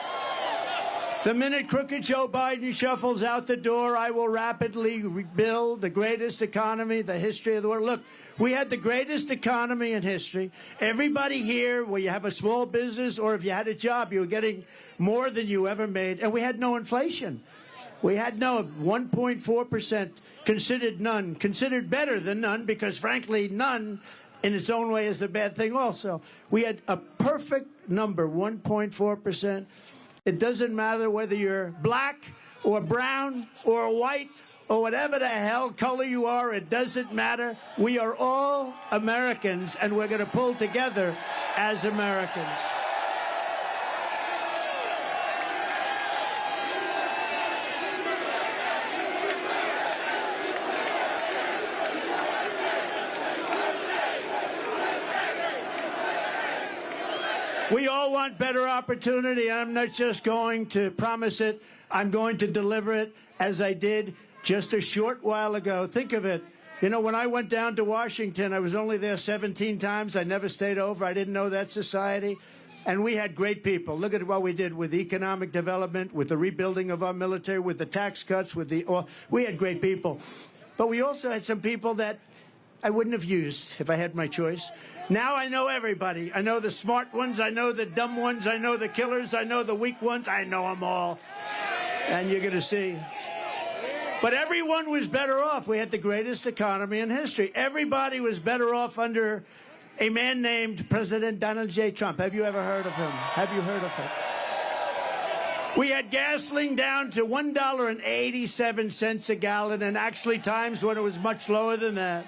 The minute crooked Joe Biden shuffles out the door, I will rapidly rebuild the greatest economy, the history of the world. Look, we had the greatest economy in history. Everybody here, where you have a small business or if you had a job, you were getting more than you ever made. And we had no inflation. We had no 1.4%, considered none, considered better than none, because frankly, none in its own way is a bad thing also. We had a perfect number, 1.4%. It doesn't matter whether you're black or brown or white or whatever the hell color you are. It doesn't matter. We are all Americans, and we're going to pull together as Americans. We all want better opportunity. I'm not just going to promise it. I'm going to deliver it, as I did just a short while ago. Think of it. You know, when I went down to Washington, I was only there 17 times. I never stayed over. I didn't know that society. And we had great people. Look at what we did with economic development, with the rebuilding of our military, with the tax cuts, we had great people. But we also had some people that I wouldn't have used if I had my choice. Now I know everybody. I know the smart ones. I know the dumb ones. I know the killers. I know the weak ones. I know them all. And you're going to see. But everyone was better off. We had the greatest economy in history. Everybody was better off under a man named President Donald J. Trump. Have you ever heard of him? Have you heard of him? We had gasoline down to $1.87 a gallon, and actually times when it was much lower than that.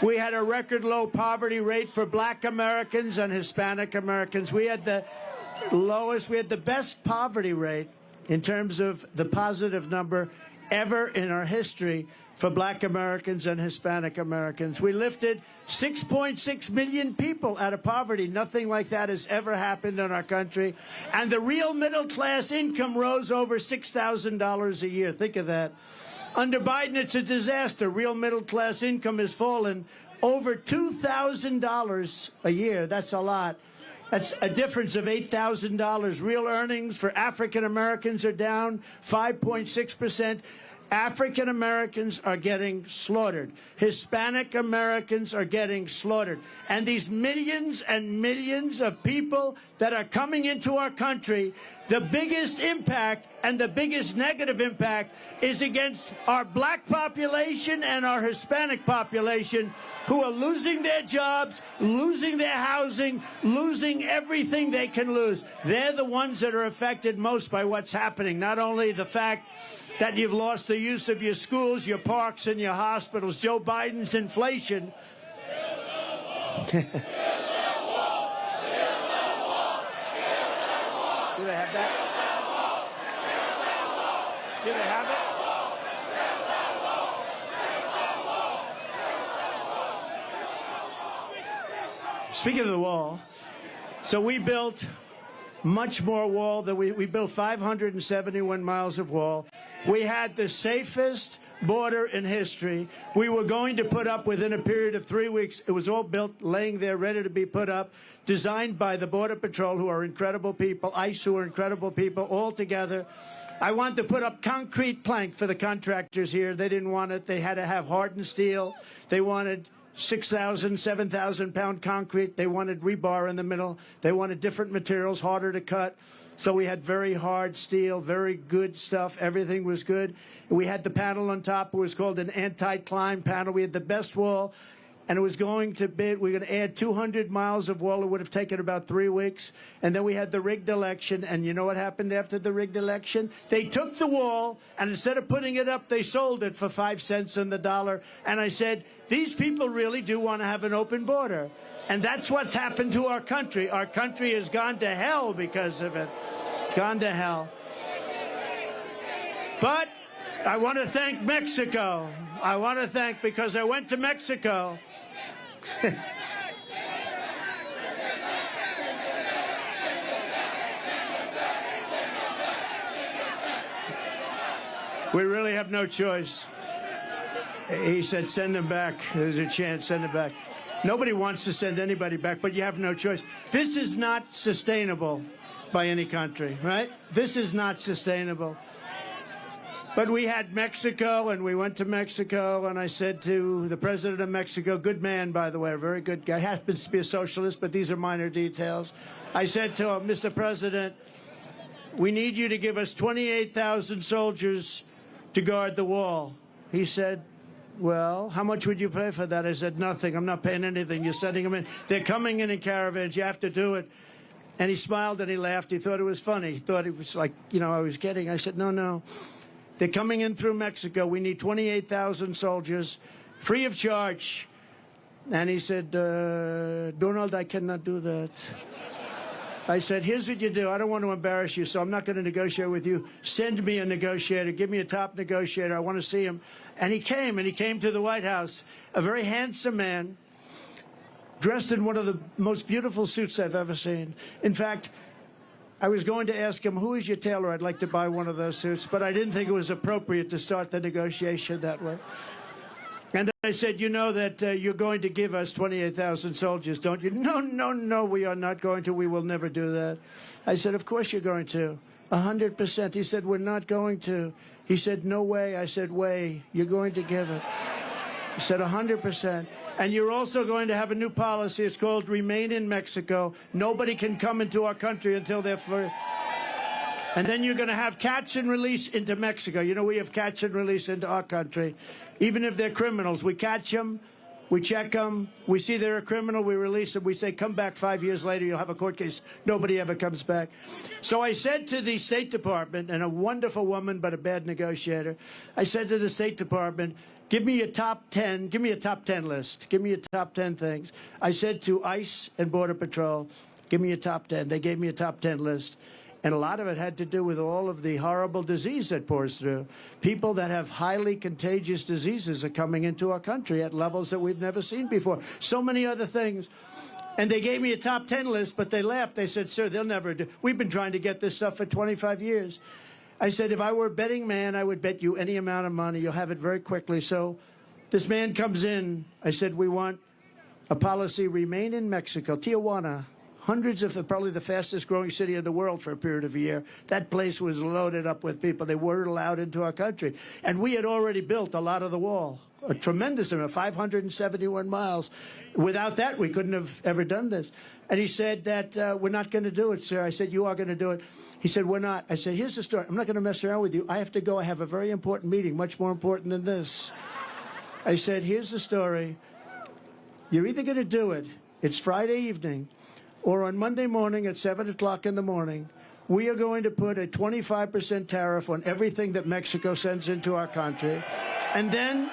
We had a record low poverty rate for black Americans and Hispanic Americans. We had the lowest, we had the best poverty rate in terms of the positive number ever in our history for black Americans and Hispanic Americans. We lifted 6.6 million people out of poverty. Nothing like that has ever happened in our country. And the real middle class income rose over $6,000 a year. Think of that. Under Biden, it's a disaster. Real middle-class income has fallen over $2,000 a year. That's a lot. That's a difference of $8,000. Real earnings for African Americans are down 5.6%. African Americans are getting slaughtered. Hispanic Americans are getting slaughtered. And these millions and millions of people that are coming into our country, the biggest impact and the biggest negative impact is against our black population and our Hispanic population, who are losing their jobs, losing their housing, losing everything they can lose. They're the ones that are affected most by what's happening. Not only the fact that you've lost the use of your schools, your parks, and your hospitals. Joe Biden's inflation. Do they have that? Do they have it? speaking of the wall, so we built much more wall than we built 571 miles of wall. We had the safest border in history. We were going to put up within a period of 3 weeks. It was all built, laying there, ready to be put up, designed by the Border Patrol, who are incredible people, ICE, who are incredible people, all together. I wanted to put up concrete plank for the contractors here. They didn't want it. They had to have hardened steel. They wanted 6,000, 7,000 pound concrete. They wanted rebar in the middle. They wanted different materials, harder to cut. So we had very hard steel, very good stuff. Everything was good. We had the panel on top. It was called an anti-climb panel. We had the best wall. And it was going to be, we were going to add 200 miles of wall. It would have taken about 3 weeks. And then we had the rigged election. And you know what happened after the rigged election? They took the wall, and instead of putting it up, they sold it for 5 cents on the dollar. And I said, these people really do want to have an open border. And that's what's happened to our country. Our country has gone to hell because of it. It's gone to hell. But I want to thank Mexico. I want to thank, because I went to Mexico. We really have no choice. He said, send them back. There's a chance, send them back. Nobody wants to send anybody back, but you have no choice. This is not sustainable by any country, right? This is not sustainable. But we had Mexico, and we went to Mexico, and I said to the president of Mexico, good man, by the way, a very good guy, happens to be a socialist, but these are minor details. I said to him, Mr. President, we need you to give us 28,000 soldiers to guard the wall. He said, well, how much would you pay for that? I said, nothing. I'm not paying anything. You're sending them in. They're coming in caravans. You have to do it. And he smiled and he laughed. He thought it was funny. He thought it was like, you know, I was kidding. I said, no, no. They're coming in through Mexico. We need 28,000 soldiers, free of charge. And he said, Donald, I cannot do that. I said, here's what you do. I don't want to embarrass you, so I'm not going to negotiate with you. Send me a negotiator. Give me a top negotiator. I want to see him. And he came to the White House, a very handsome man, dressed in one of the most beautiful suits I've ever seen. In fact, I was going to ask him, who is your tailor? I'd like to buy one of those suits, but I didn't think it was appropriate to start the negotiation that way. And I said, you know that you're going to give us 28,000 soldiers, don't you? No, no, no, we are not going to. We will never do that. I said, of course you're going to. 100%. He said, we're not going to. He said, no way. I said, way. You're going to give it. He said, 100%. And you're also going to have a new policy. It's called Remain in Mexico. Nobody can come into our country until they're free. And then you're going to have catch and release into Mexico. You know, we have catch and release into our country. Even if they're criminals, we catch them, we check them, we see they're a criminal, we release them, we say, come back 5 years later, you'll have a court case. Nobody ever comes back. So I said to the State Department, and a wonderful woman, but a bad negotiator, I said to the State Department, give me a top 10, give me a top 10 list. Give me a top 10 things. I said to ICE and Border Patrol, give me a top 10. They gave me a top 10 list. And a lot of it had to do with all of the horrible disease that pours through. People that have highly contagious diseases are coming into our country at levels that we've never seen before. So many other things. And they gave me a top 10 list, but they laughed. They said, sir, they'll never do. We've been trying to get this stuff for 25 years. I said, if I were a betting man, I would bet you any amount of money. You'll have it very quickly. So this man comes in. I said, we want a policy, remain in Mexico, Tijuana. Hundreds of probably the fastest growing city in the world for a period of a year. That place was loaded up with people. They weren't allowed into our country. And we had already built a lot of the wall, a tremendous amount, 571 miles. Without that, we couldn't have ever done this. And he said that we're not going to do it, sir. I said, you are going to do it. He said, we're not. I said, here's the story. I'm not going to mess around with you. I have to go. I have a very important meeting, much more important than this. I said, here's the story. You're either going to do it. It's Friday evening. Or on Monday morning at 7 o'clock in the morning, we are going to put a 25% tariff on everything that Mexico sends into our country. And then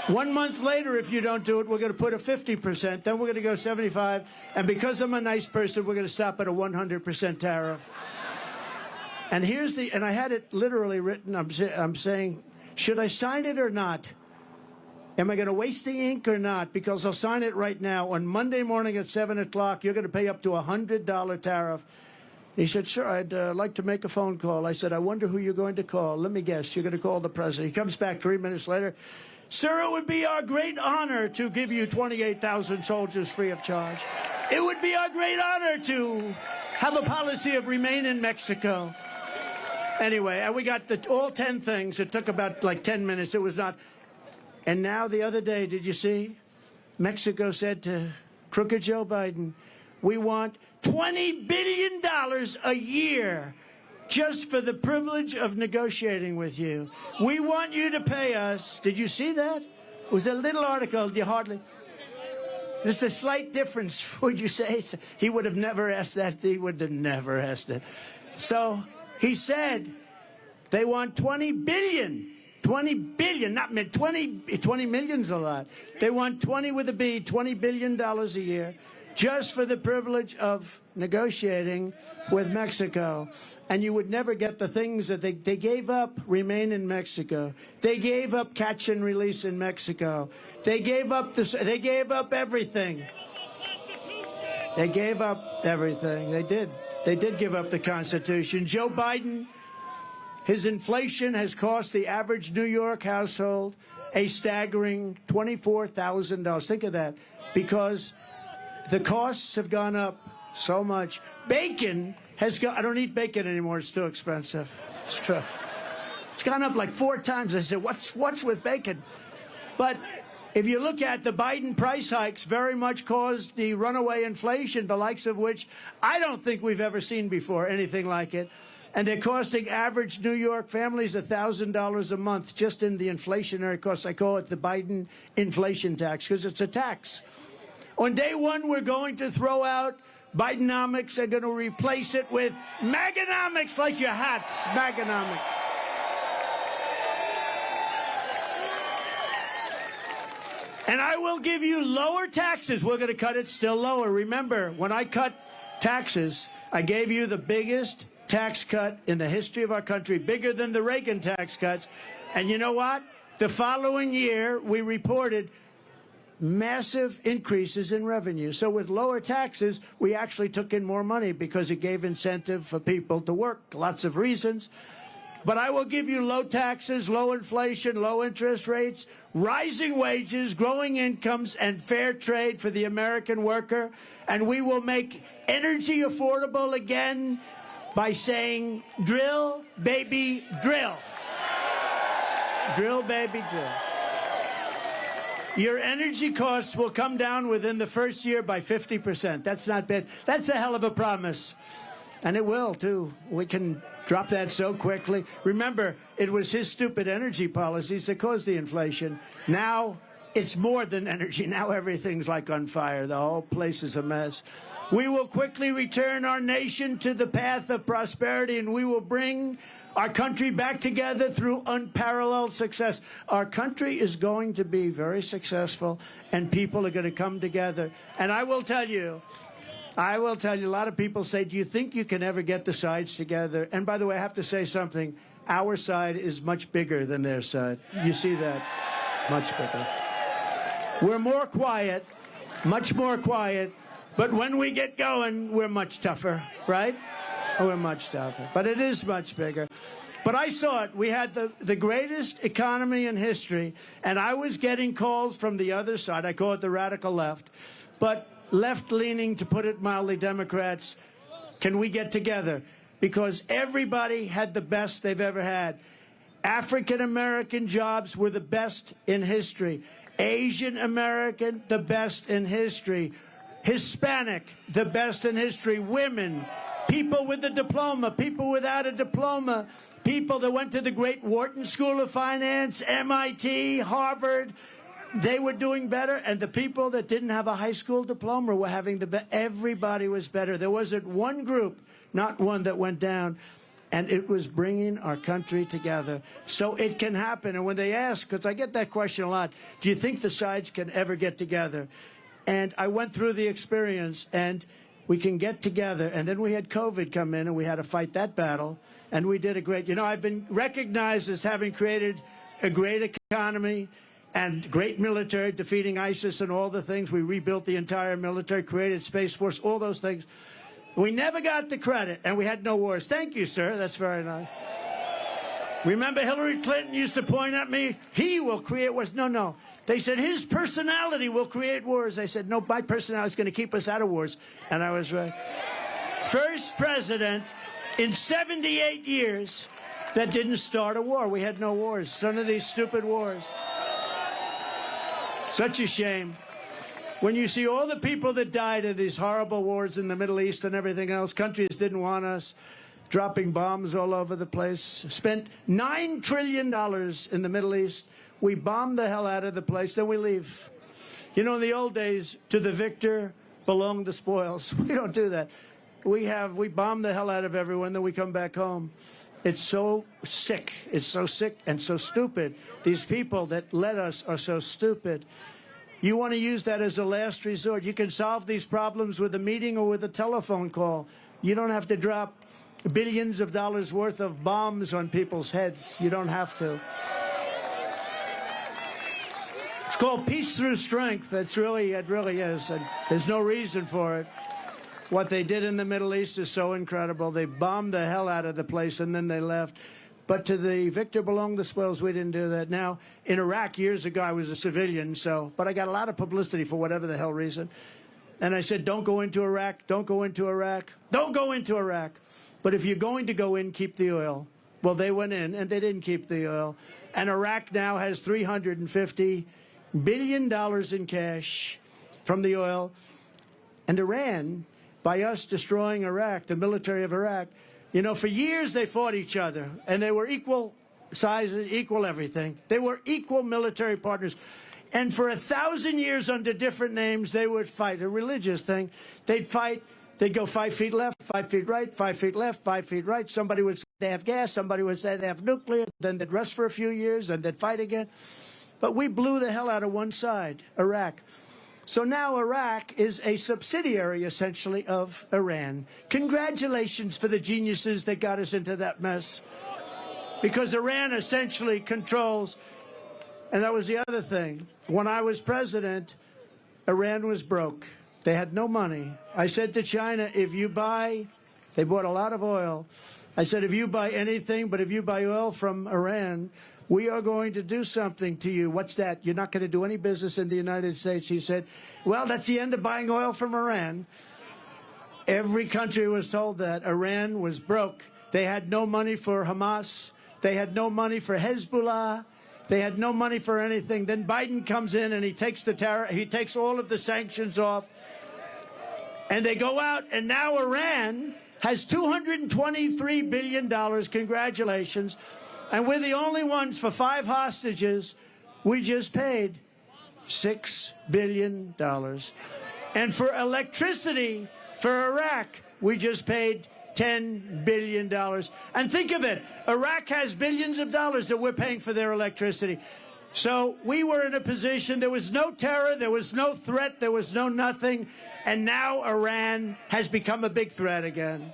1 month later, if you don't do it, we're going to put a 50%. Then we're going to go 75. And because I'm a nice person, we're going to stop at a 100% tariff. And here's the, and I had it literally written. I'm saying, should I sign it or not? Am I going to waste the ink or not? Because I'll sign it right now. On Monday morning at 7 o'clock, you're going to pay up to a $100 tariff. He said, sir, I'd like to make a phone call. I said, I wonder who you're going to call. Let me guess. You're going to call the president. He comes back 3 minutes later. Sir, it would be our great honor to give you 28,000 soldiers free of charge. It would be our great honor to have a policy of remain in Mexico. Anyway, and we got all 10 things. It took about like 10 minutes. It was not. And now the other day, did you see? Mexico said to crooked Joe Biden, we want $20 billion a year just for the privilege of negotiating with you. We want you to pay us. Did you see that? It was a little article. You hardly. There's a slight difference, would you say? He would have never asked that. He would have never asked it. So he said they want 20 billion. 20 billion, not 20 million's a lot. They want 20 with a B, $20 billion a year, just for the privilege of negotiating with Mexico. And you would never get the things that they gave up, remain in Mexico. They gave up catch and release in Mexico. They gave up they gave up everything. They gave up everything. They did. They did give up the Constitution. Joe Biden, his inflation has cost the average New York household a staggering $24,000. Think of that. Because the costs have gone up so much. Bacon has gone. I don't eat bacon anymore. It's too expensive. It's true. It's gone up like 4 times. I said, what's with bacon? But if you look at the Biden price hikes, very much caused the runaway inflation, the likes of which I don't think we've ever seen before, anything like it. And they're costing average New York families $1,000 a month just in the inflationary costs. I call it the Biden inflation tax because it's a tax. On day one, we're going to throw out Bidenomics and going to replace it with Maganomics, like your hats, Maganomics. And I will give you lower taxes. We're going to cut it still lower. Remember, when I cut taxes, I gave you the biggest tax cut in the history of our country, bigger than the Reagan tax cuts. And you know what? The following year, we reported massive increases in revenue. So with lower taxes, we actually took in more money because it gave incentive for people to work. Lots of reasons. But I will give you low taxes, low inflation, low interest rates, rising wages, growing incomes, and fair trade for the American worker. And we will make energy affordable again by saying, drill, baby, drill. Drill, baby, drill. Your energy costs will come down within the first year by 50%. That's not bad. That's a hell of a promise. And it will, too. We can drop that so quickly. Remember, it was his stupid energy policies that caused the inflation. Now, it's more than energy. Now everything's like on fire. The whole place is a mess. We will quickly return our nation to the path of prosperity, and we will bring our country back together through unparalleled success. Our country is going to be very successful, and people are going to come together. And I will tell you, a lot of people say, do you think you can ever get the sides together? And by the way, I have to say something. Our side is much bigger than their side. You see that? Much bigger. We're more quiet, much more quiet. But when we get going, we're much tougher, right? We're much tougher. But it is much bigger. But I saw it. We had the greatest economy in history, and I was getting calls from the other side. I call it the radical left. But left-leaning, to put it mildly, Democrats, can we get together? Because everybody had the best they've ever had. African-American jobs were the best in history. Asian-American, the best in history. Hispanic, the best in history. Women, people with a diploma, people without a diploma, people that went to the great Wharton School of Finance, MIT, Harvard, they were doing better. And the people that didn't have a high school diploma were having the best. Everybody was better. There wasn't one group, not one, that went down. And it was bringing our country together. So it can happen. And when they ask, because I get that question a lot, do you think the sides can ever get together? And I went through the experience, and we can get together. And then we had COVID come in, and we had to fight that battle. And we did a great, I've been recognized as having created a great economy and great military, defeating ISIS and all the things. We rebuilt the entire military, created Space Force, all those things. We never got the credit, and we had no wars. Thank you, sir. That's very nice. Remember Hillary Clinton used to point at me, he will create wars. No, no. They said his personality will create wars. I said, no, my personality is going to keep us out of wars. And I was right. First president in 78 years that didn't start a war. We had no wars. None of these stupid wars. Such a shame. When you see all the people that died in these horrible wars in the Middle East and everything else, countries didn't want us, dropping bombs all over the place. Spent $9 trillion in the Middle East. We bombed the hell out of the place, then we leave. You know, in the old days, to the victor belong the spoils. We don't do that. We bomb the hell out of everyone, then we come back home. It's so sick. It's so sick and so stupid. These people that led us are so stupid. You want to use that as a last resort. You can solve these problems with a meeting or with a telephone call. You don't have to drop billions of dollars worth of bombs on people's heads. You don't have to. It's called peace through strength. It really is. And there's no reason for it. What they did in the Middle East is so incredible. They bombed the hell out of the place and then they left. But to the victor belong the spoils. We didn't do that. Now, in Iraq years ago, I was a civilian, but I got a lot of publicity for whatever the hell reason. And I said, don't go into Iraq, don't go into Iraq, don't go into Iraq. But if you're going to go in, keep the oil. Well, they went in and they didn't keep the oil. And Iraq now has $350 billion in cash from the oil. And Iran, by us destroying Iraq, the military of Iraq, you know, for years they fought each other, and they were equal sizes, equal everything. They were equal military partners. And for 1,000 years under different names, they would fight, a religious thing. They'd fight, they'd go 5 feet left, 5 feet right, 5 feet left, 5 feet right. Somebody would say they have gas, somebody would say they have nuclear, then they'd rest for a few years, and they'd fight again. But we blew the hell out of one side, Iraq. So now Iraq is a subsidiary, essentially, of Iran. Congratulations for the geniuses that got us into that mess. Because Iran essentially controls, and that was the other thing. When I was president, Iran was broke. They had no money. I said to China, if you buy, they bought a lot of oil. I said, if you buy anything, but if you buy oil from Iran, we are going to do something to you. What's that? You're not going to do any business in the United States. He said, well, that's the end of buying oil from Iran. Every country was told that. Iran was broke. They had no money for Hamas. They had no money for Hezbollah. They had no money for anything. Then Biden comes in and he takes all of the sanctions off. And they go out, and now Iran has $223 billion. Congratulations. And we're the only ones for 5 hostages. We just paid $6 billion. And for electricity for Iraq, we just paid $10 billion. And think of it, Iraq has billions of dollars that we're paying for their electricity. So we were in a position, there was no terror, there was no threat, there was no nothing. And now Iran has become a big threat again.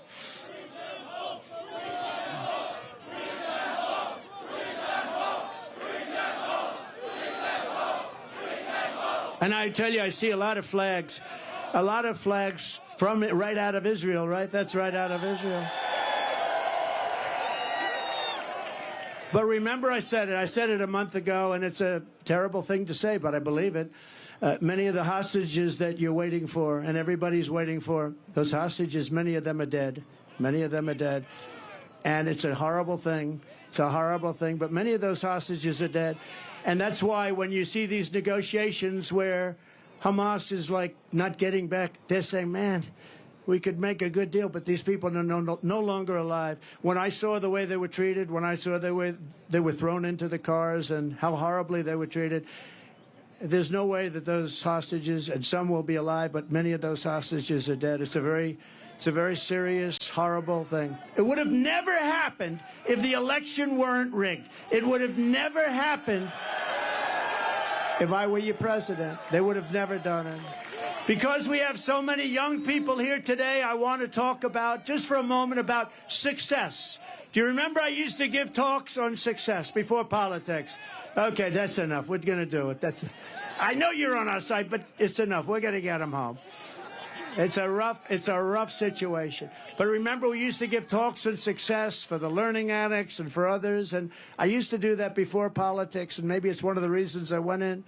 And I tell you, I see a lot of flags from right out of Israel, right? That's right out of Israel. But remember, I said it a month ago, and it's a terrible thing to say, but I believe it. Many of the hostages that you're waiting for, and everybody's waiting for, those hostages, many of them are dead. Many of them are dead. And it's a horrible thing. It's a horrible thing, but many of those hostages are dead. And that's why when you see these negotiations where Hamas is like not getting back, they're saying, man, we could make a good deal, but these people are no longer alive. When I saw the way they were treated, when I saw they were thrown into the cars and how horribly they were treated, there's no way that those hostages, and some will be alive, but many of those hostages are dead. It's a very serious, horrible thing. It would have never happened if the election weren't rigged. It would have never happened if I were your president. They would have never done it. Because we have so many young people here today, I want to talk about, just for a moment, about success. Do you remember I used to give talks on success before politics? Okay, that's enough. We're going to do it. I know you're on our side, but it's enough. We're going to get them home. It's a rough situation. But remember, we used to give talks on success for the learning annex and for others. And I used to do that before politics, and maybe it's one of the reasons I went in.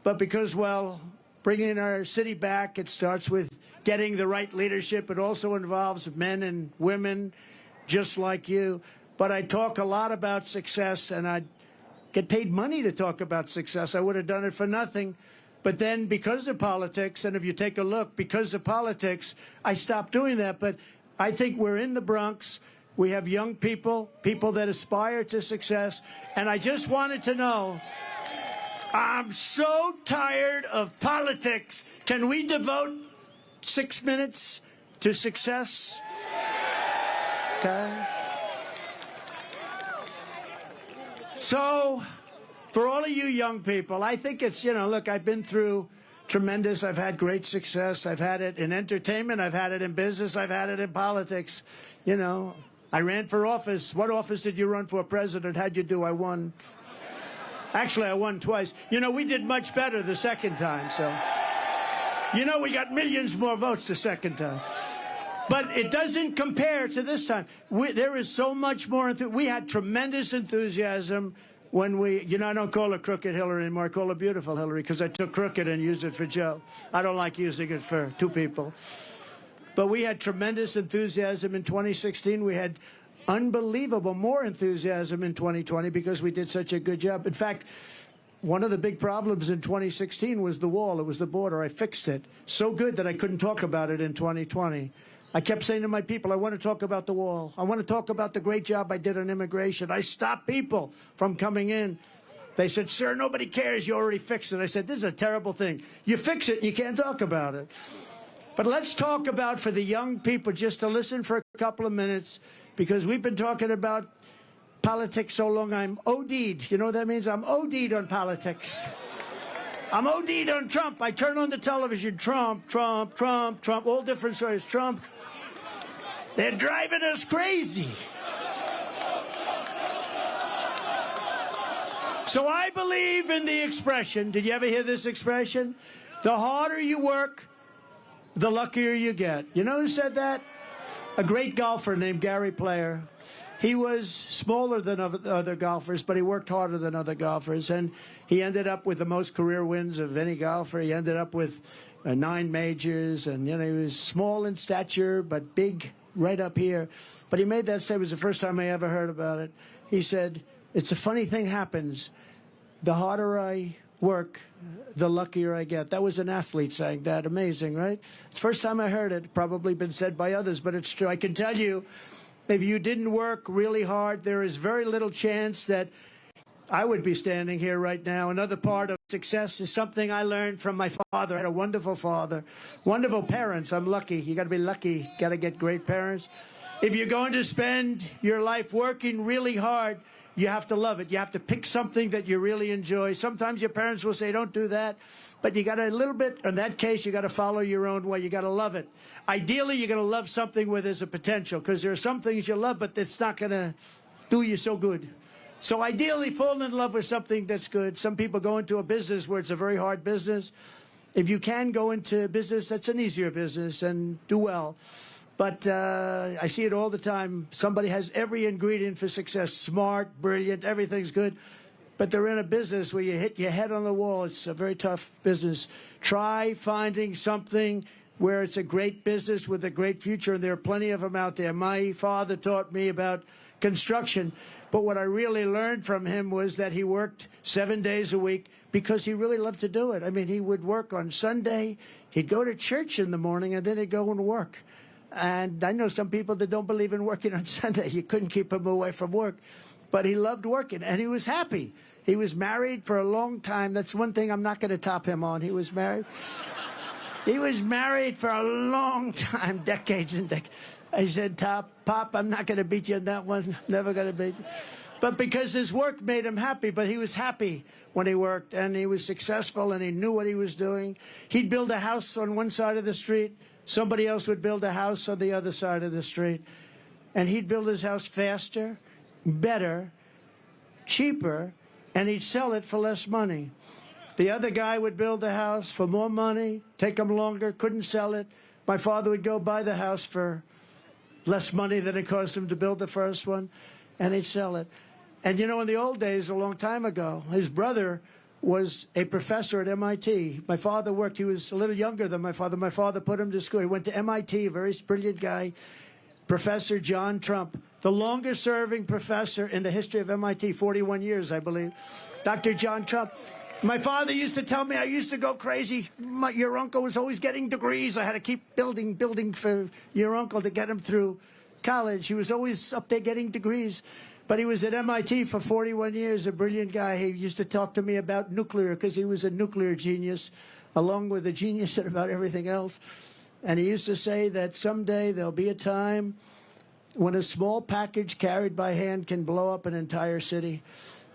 But because, well, bringing our city back, it starts with getting the right leadership. It also involves men and women just like you. But I talk a lot about success, and I get paid money to talk about success. I would have done it for nothing. But then because of politics, and if you take a look, because of politics, I stopped doing that. But I think we're in the Bronx. We have young people, people that aspire to success. And I just wanted to know, I'm so tired of politics. Can we devote 6 minutes to success? Okay. So, for all of you young people, I think it's, look, I've been through tremendous, I've had great success. I've had it in entertainment, I've had it in business, I've had it in politics. I ran for office. What office did you run for, president? How'd you do? I won. Actually, I won twice. We did much better the second time, so. We got millions more votes the second time. But it doesn't compare to this time. There is so much more. We had tremendous enthusiasm when we, I don't call her Crooked Hillary anymore. I call her Beautiful Hillary because I took crooked and used it for Joe. I don't like using it for two people. But we had tremendous enthusiasm in 2016. We had unbelievable more enthusiasm in 2020 because we did such a good job. In fact, one of the big problems in 2016 was the wall. It was the border. I fixed it so good that I couldn't talk about it in 2020. I kept saying to my people, I want to talk about the wall. I want to talk about the great job I did on immigration. I stopped people from coming in. They said, sir, nobody cares. You already fixed it. I said, this is a terrible thing. You fix it and you can't talk about it. But let's talk about, for the young people, just to listen for a couple of minutes, because we've been talking about politics so long, I'm OD'd. You know what that means? I'm OD'd on politics. I'm OD'd on Trump. I turn on the television, Trump, Trump, Trump, Trump, all different stories, Trump. They're driving us crazy. So I believe in the expression. Did you ever hear this expression? The harder you work, the luckier you get. You know who said that? A great golfer named Gary Player. He was smaller than other golfers, but he worked harder than other golfers. And he ended up with the most career wins of any golfer. He ended up with 9 majors. And, he was small in stature, but big right up here. But he made that say, it was the first time I ever heard about it. He said, it's a funny thing happens. The harder I work, the luckier I get. That was an athlete saying that. Amazing, right? It's the first time I heard it. Probably been said by others, but it's true. I can tell you, if you didn't work really hard, there is very little chance that I would be standing here right now. Another part of success is something I learned from my father. I had a wonderful father, wonderful parents. I'm lucky. You got to be lucky. Got to get great parents. If you're going to spend your life working really hard, you have to love it. You have to pick something that you really enjoy. Sometimes your parents will say, don't do that. But you got a little bit, in that case, you got to follow your own way. You got to love it. Ideally, you're going to love something where there's a potential, because there are some things you love, but it's not going to do you so good. So ideally, fall in love with something that's good. Some people go into a business where it's a very hard business. If you can go into a business, that's an easier business, and do well. But I see it all the time. Somebody has every ingredient for success, smart, brilliant, everything's good. But they're in a business where you hit your head on the wall. It's a very tough business. Try finding something where it's a great business with a great future, and there are plenty of them out there. My father taught me about construction, but what I really learned from him was that he worked 7 days a week because he really loved to do it. I mean, he would work on Sunday, he'd go to church in the morning, and then he'd go and work. And I know some people that don't believe in working on Sunday. You couldn't keep him away from work. But he loved working, and he was happy. He was married for a long time. That's one thing I'm not going to top him on. He was married. He was married for a long time, decades and decades. I said, Pop, I'm not going to beat you on that one. Never going to beat you. But because his work made him happy, but he was happy when he worked, and he was successful, and he knew what he was doing. He'd build a house on one side of the street. Somebody else would build a house on the other side of the street. and he'd build his house faster, better, cheaper, and he'd sell it for less money. The other guy would build the house for more money, take him longer, couldn't sell it. My father would go buy the house for less money than it cost him to build the first one, and he'd sell it. And you know, in the old days, a long time ago, his brother was a professor at MIT. My father worked, he was a little younger than my father. My father put him to school. He went to MIT, very brilliant guy, Professor John Trump, the longest serving professor in the history of MIT, 41 years, I believe. Dr. John Trump. My father used to tell me I used to go crazy. Your uncle was always getting degrees. I had to keep building for your uncle to get him through college. He was always up there getting degrees. But he was at MIT for 41 years, a brilliant guy. He used to talk to me about nuclear because he was a nuclear genius, along with a genius about everything else. And he used to say that someday there'll be a time when a small package carried by hand can blow up an entire city.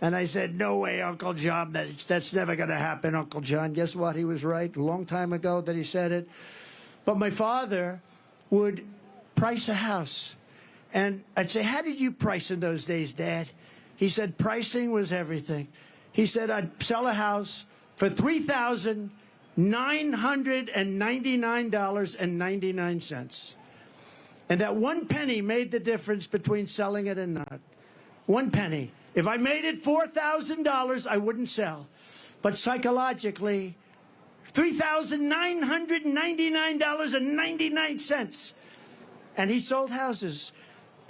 And I said, no way, Uncle John, that's never going to happen, Uncle John. Guess what? He was right a long time ago that he said it. But my father would price a house. And I'd say, how did you price in those days, Dad? He said, pricing was everything. He said, I'd sell a house for $3,999.99. And that 1 penny made the difference between selling it and not. 1 penny. If I made it $4,000, I wouldn't sell. But psychologically, $3,999.99. And he sold houses.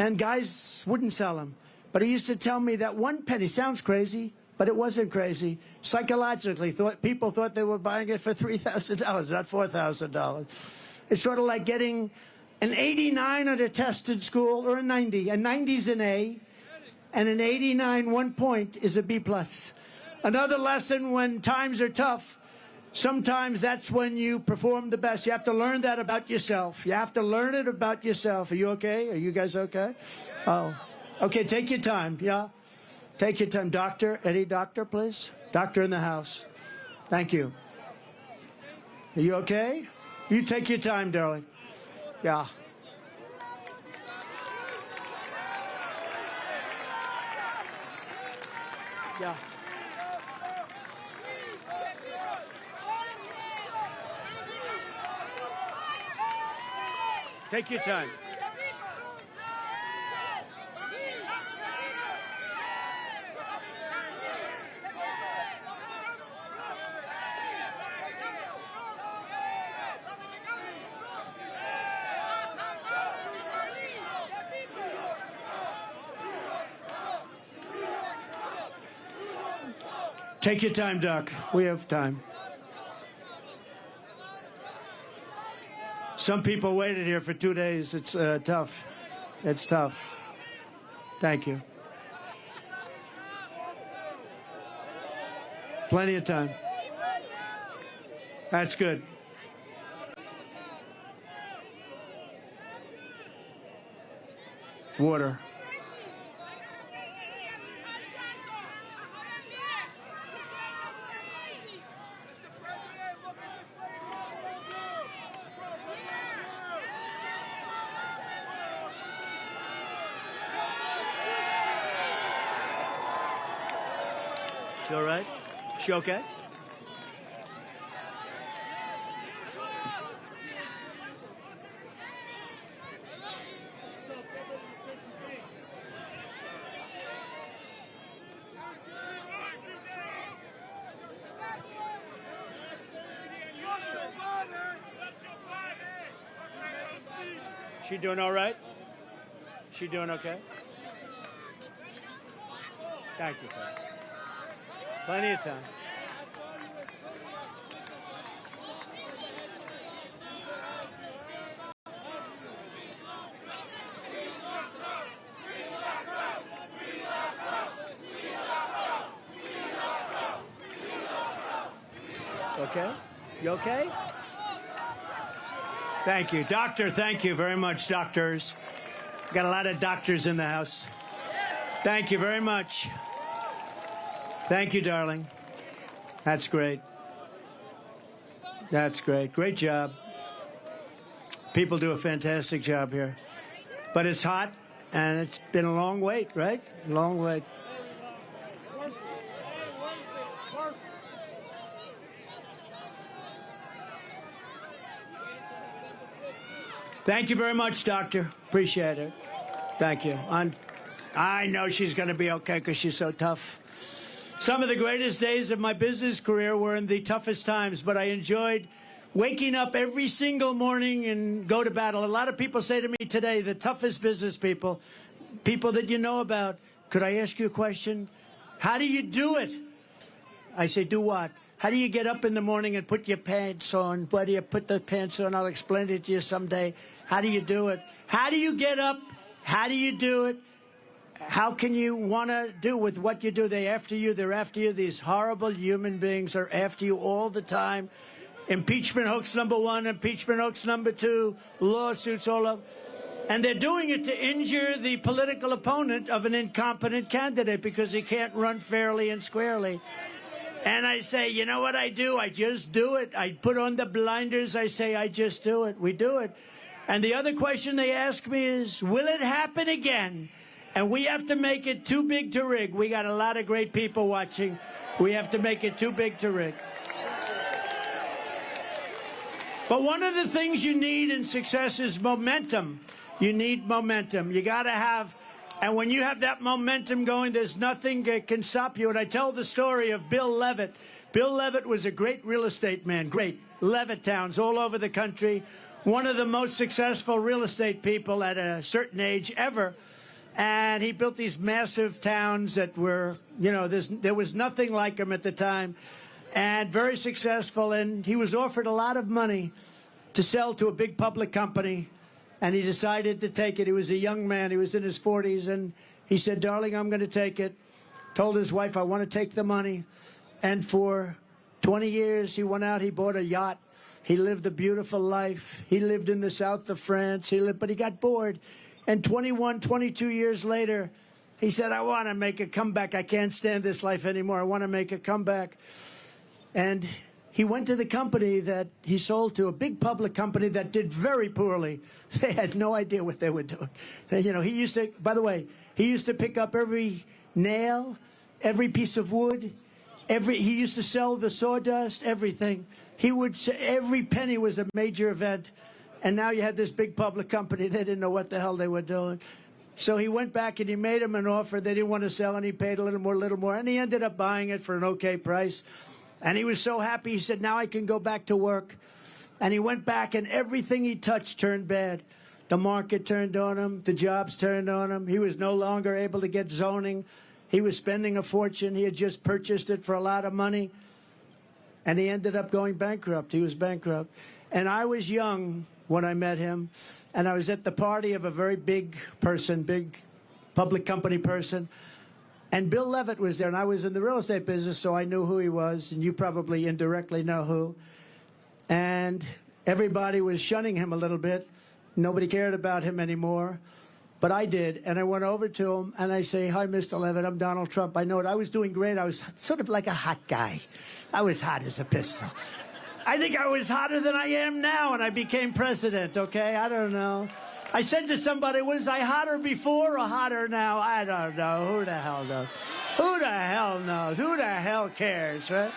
And guys wouldn't sell them. But he used to tell me that 1 penny, sounds crazy, but it wasn't crazy. Psychologically, people thought they were buying it for $3,000, not $4,000. It's sort of like getting an 89 on a test in school or a 90. A 90's an A, and an 89, 1 point, is a B+. Another lesson: when times are tough, sometimes that's when you perform the best. You have to learn that about yourself. You have to learn it about yourself. Are you okay? Are you guys okay? Oh, okay, take your time, yeah? Take your time. Doctor, any doctor, please? Doctor in the house. Thank you. Are you okay? You take your time, darling. Yeah. Yeah. Take your time. Take your time, Doc. We have time. Some people waited here for 2 days. It's tough. It's tough. Thank you. Plenty of time. That's good. Water. She all right? She okay? She doing all right? She doing okay? Thank you, sir. Plenty of time. Okay? You okay? Thank you. Doctor, thank you very much, doctors. Got a lot of doctors in the house. Thank you very much. Thank you, darling. That's great. That's great. Great job. People do a fantastic job here. But it's hot. And it's been a long wait, right? Long wait. Thank you very much, Doctor. Appreciate it. Thank you. I know she's going to be okay because she's so tough. Some of the greatest days of my business career were in the toughest times, but I enjoyed waking up every single morning and go to battle. A lot of people say to me today, the toughest business people, people that you know about, could I ask you a question? How do you do it? I say, do what? How do you get up in the morning and put your pants on? Why do you put the pants on? I'll explain it to you someday. How do you do it? How do you get up? How do you do it? How can you want to do with what you do? They're after you. They're after you. These horrible human beings are after you all the time. Impeachment hoax #1, impeachment hoax #2, lawsuits all over. And they're doing it to injure the political opponent of an incompetent candidate because he can't run fairly and squarely. And I say, you know what I do? I just do it. I put on the blinders. I say, I just do it. We do it. And the other question they ask me is, will it happen again? And we have to make it too big to rig. We got a lot of great people watching. We have to make it too big to rig. But one of the things you need in success is momentum. You need momentum. You got to have, and when you have that momentum going, there's nothing that can stop you. And I tell the story of Bill Levitt. Bill Levitt was a great real estate man, great. Levitt towns all over the country. One of the most successful real estate people at a certain age ever. And he built these massive towns that were, you know, there was nothing like him at the time. And very successful, and he was offered a lot of money to sell to a big public company, and he decided to take it. He was a young man. He was in his 40s, and he said, darling, I'm going to take it. Told his wife, I want to take the money. And for 20 years, he went out, he bought a yacht. He lived a beautiful life. He lived in the south of France, but he got bored. And 21, 22 years later, he said, I want to make a comeback. I can't stand this life anymore. I want to make a comeback. And he went to the company that he sold to, a big public company that did very poorly. They had no idea what they were doing. You know, he used to, by the way, he used to pick up every nail, every piece of wood, he used to sell the sawdust, everything. He would say every penny was a major event. And now you had this big public company. They didn't know what the hell they were doing. So he went back and he made him an offer. They didn't want to sell, and he paid a little more. And he ended up buying it for an okay price. And he was so happy, he said, now I can go back to work. And he went back, and everything he touched turned bad. The market turned on him. The jobs turned on him. He was no longer able to get zoning. He was spending a fortune. He had just purchased it for a lot of money. And he ended up going bankrupt. He was bankrupt. And I was young when I met him. And I was at the party of a very big person, big public company person. And Bill Levitt was there, and I was in the real estate business, so I knew who he was, and you probably indirectly know who. And everybody was shunning him a little bit. Nobody cared about him anymore, but I did. And I went over to him, and I say, hi, Mr. Levitt, I'm Donald Trump. I know it. I was doing great. I was sort of like a hot guy. I was hot as a pistol. I think I was hotter than I am now, and I became president, okay? I don't know. I said to somebody, was I hotter before or hotter now? I don't know. Who the hell knows? Who the hell knows? Who the hell cares, right?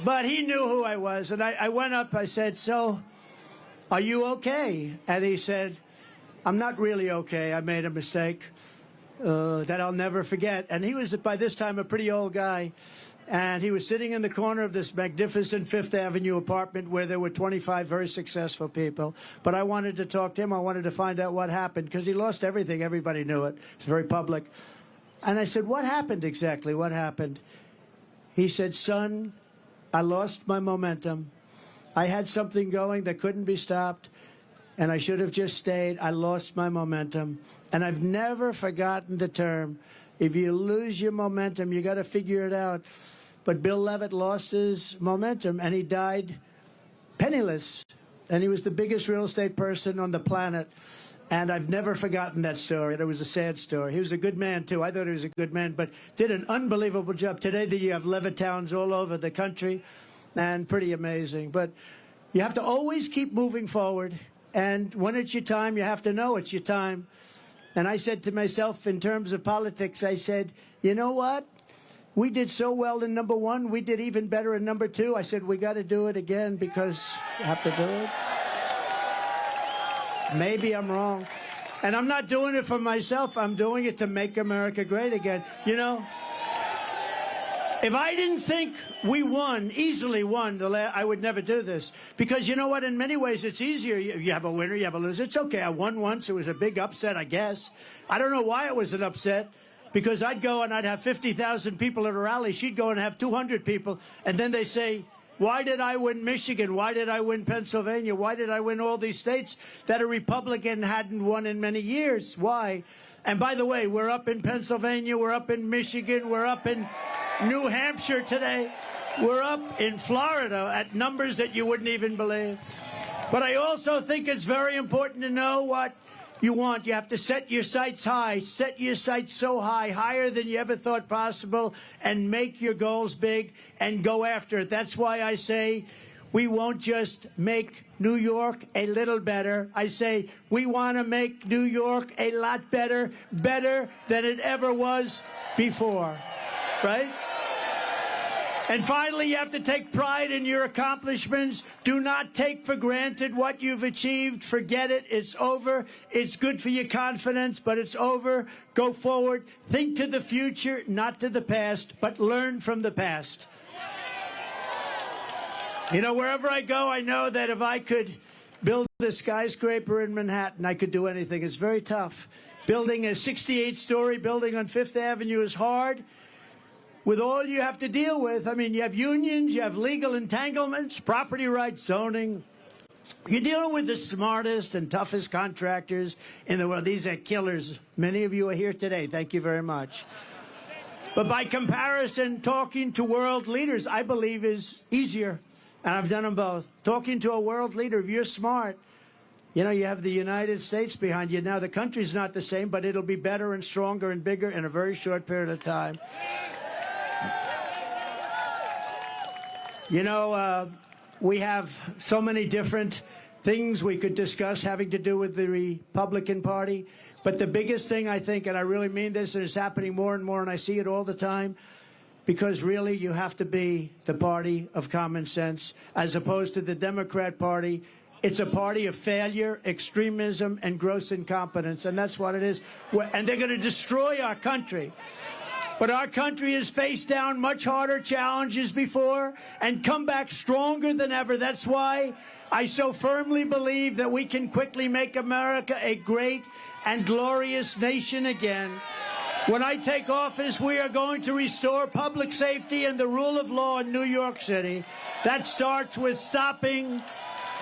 But he knew who I was. And I went up, I said, so, are you okay? And he said, I'm not really okay. I made a mistake that I'll never forget. And he was, by this time, a pretty old guy. And he was sitting in the corner of this magnificent Fifth Avenue apartment where there were 25 very successful people. But I wanted to talk to him. I wanted to find out what happened because he lost everything. Everybody knew it. It's very public. And I said, what happened exactly? What happened? He said, son, I lost my momentum. I had something going that couldn't be stopped, and I should have just stayed. I lost my momentum. And I've never forgotten the term. If you lose your momentum, you got to figure it out. But Bill Levitt lost his momentum, and he died penniless. And he was the biggest real estate person on the planet. And I've never forgotten that story. It was a sad story. He was a good man, too. I thought he was a good man, but did an unbelievable job. Today, you have Levitt towns all over the country, and pretty amazing. But you have to always keep moving forward. And when it's your time, you have to know it's your time. And I said to myself, in terms of politics, I said, you know what? We did so well in number 1. We did even better in number 2. I said, we got to do it again because we have to do it. Maybe I'm wrong. And I'm not doing it for myself. I'm doing it to make America great again. You know, if I didn't think we won, easily won, I would never do this. Because you know what? In many ways, it's easier. You have a winner, you have a loser. It's okay. I won once. It was a big upset, I guess. I don't know why it was an upset. Because I'd go and I'd have 50,000 people at a rally. She'd go and have 200 people. And then they say, why did I win Michigan? Why did I win Pennsylvania? Why did I win all these states that a Republican hadn't won in many years? Why? And by the way, we're up in Pennsylvania. We're up in Michigan. We're up in New Hampshire today. We're up in Florida at numbers that you wouldn't even believe. But I also think it's very important to know what you want. You have to set your sights high. Set your sights so high, higher than you ever thought possible, and make your goals big and go after it. That's why I say we won't just make New York a little better. I say we want to make New York a lot better, better than it ever was before, right? And finally, you have to take pride in your accomplishments. Do not take for granted what you've achieved. Forget it. It's over. It's good for your confidence, but it's over. Go forward. Think to the future, not to the past, but learn from the past. You know, wherever I go, I know that if I could build a skyscraper in Manhattan, I could do anything. It's very tough. Building a 68-story building on Fifth Avenue is hard. With all you have to deal with, I mean, you have unions, you have legal entanglements, property rights, zoning. You're dealing with the smartest and toughest contractors in the world. These are killers. Many of you are here today. Thank you very much. But by comparison, talking to world leaders, I believe, is easier. And I've done them both. Talking to a world leader, if you're smart, you know, you have the United States behind you. Now, the country's not the same, but it'll be better and stronger and bigger in a very short period of time. You know, we have so many different things we could discuss having to do with the Republican Party. But the biggest thing, I think, and I really mean this, and it's happening more and more, and I see it all the time, because really you have to be the party of common sense as opposed to the Democrat Party. It's a party of failure, extremism, and gross incompetence, and that's what it is. And they're going to destroy our country. But our country has faced down much harder challenges before and come back stronger than ever. That's why I so firmly believe that we can quickly make America a great and glorious nation again. When I take office, we are going to restore public safety and the rule of law in New York City. That starts with stopping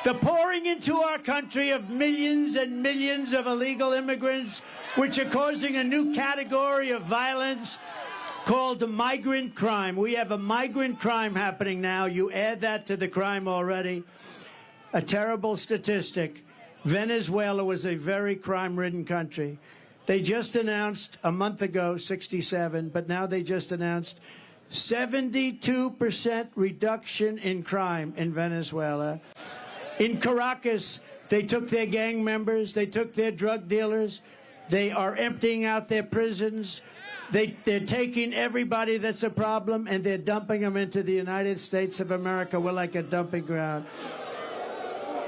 the pouring into our country of millions and millions of illegal immigrants, which are causing a new category of violence called migrant crime. We have a migrant crime happening now. You add that to the crime already. A terrible statistic. Venezuela was a very crime-ridden country. They just announced a month ago, 67, but now they just announced 72% reduction in crime in Venezuela. In Caracas, they took their gang members, they took their drug dealers, they are emptying out their prisons. They're taking everybody that's a problem and they're dumping them into the United States of America. We're like a dumping ground.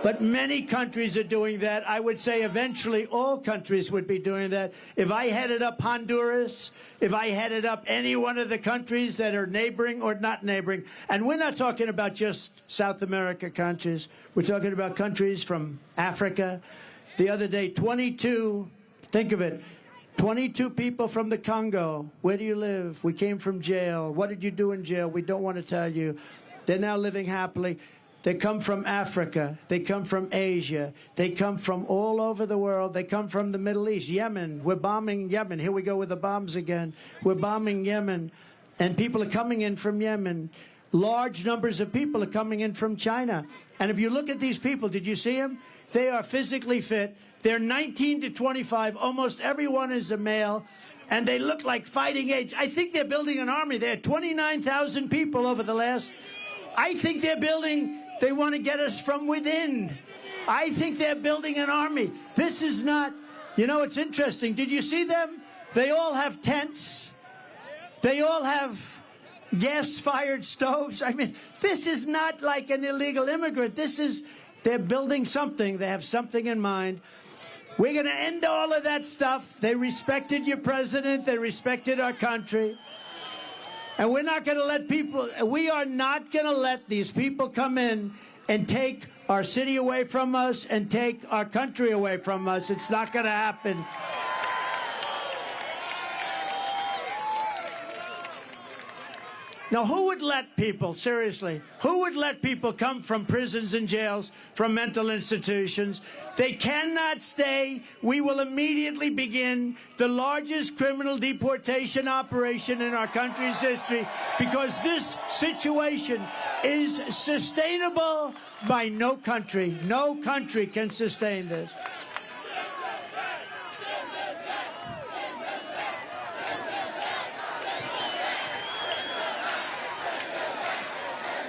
But many countries are doing that. I would say eventually all countries would be doing that. If I headed up Honduras, if I headed up any one of the countries that are neighboring or not neighboring, and we're not talking about just South America countries. We're talking about countries from Africa. The other day, 22, think of it, 22 people from the Congo. Where do you live? We came from jail. What did you do in jail? We don't want to tell you. They're now living happily. They come from Africa. They come from Asia. They come from all over the world. They come from the Middle East. Yemen. We're bombing Yemen. Here we go with the bombs again. We're bombing Yemen. And people are coming in from Yemen. Large numbers of people are coming in from China. And if you look at these people, did you see them? They are physically fit. They're 19 to 25. Almost everyone is a male. And they look like fighting age. I think they're building an army. They had 29,000 people over the last. I think they're building. They want to get us from within. I think they're building an army. This is not You know, it's interesting. Did you see them? They all have tents. They all have gas-fired stoves. I mean, this is not like an illegal immigrant. They're building something. They have something in mind. We're going to end all of that stuff. They respected your president. They respected our country. And we're not going to let we are not going to let these people come in and take our city away from us and take our country away from us. It's not going to happen. Now, who would let people, seriously, who would let people come from prisons and jails, from mental institutions? They cannot stay. We will immediately begin the largest criminal deportation operation in our country's history because this situation is sustainable by no country. No country can sustain this.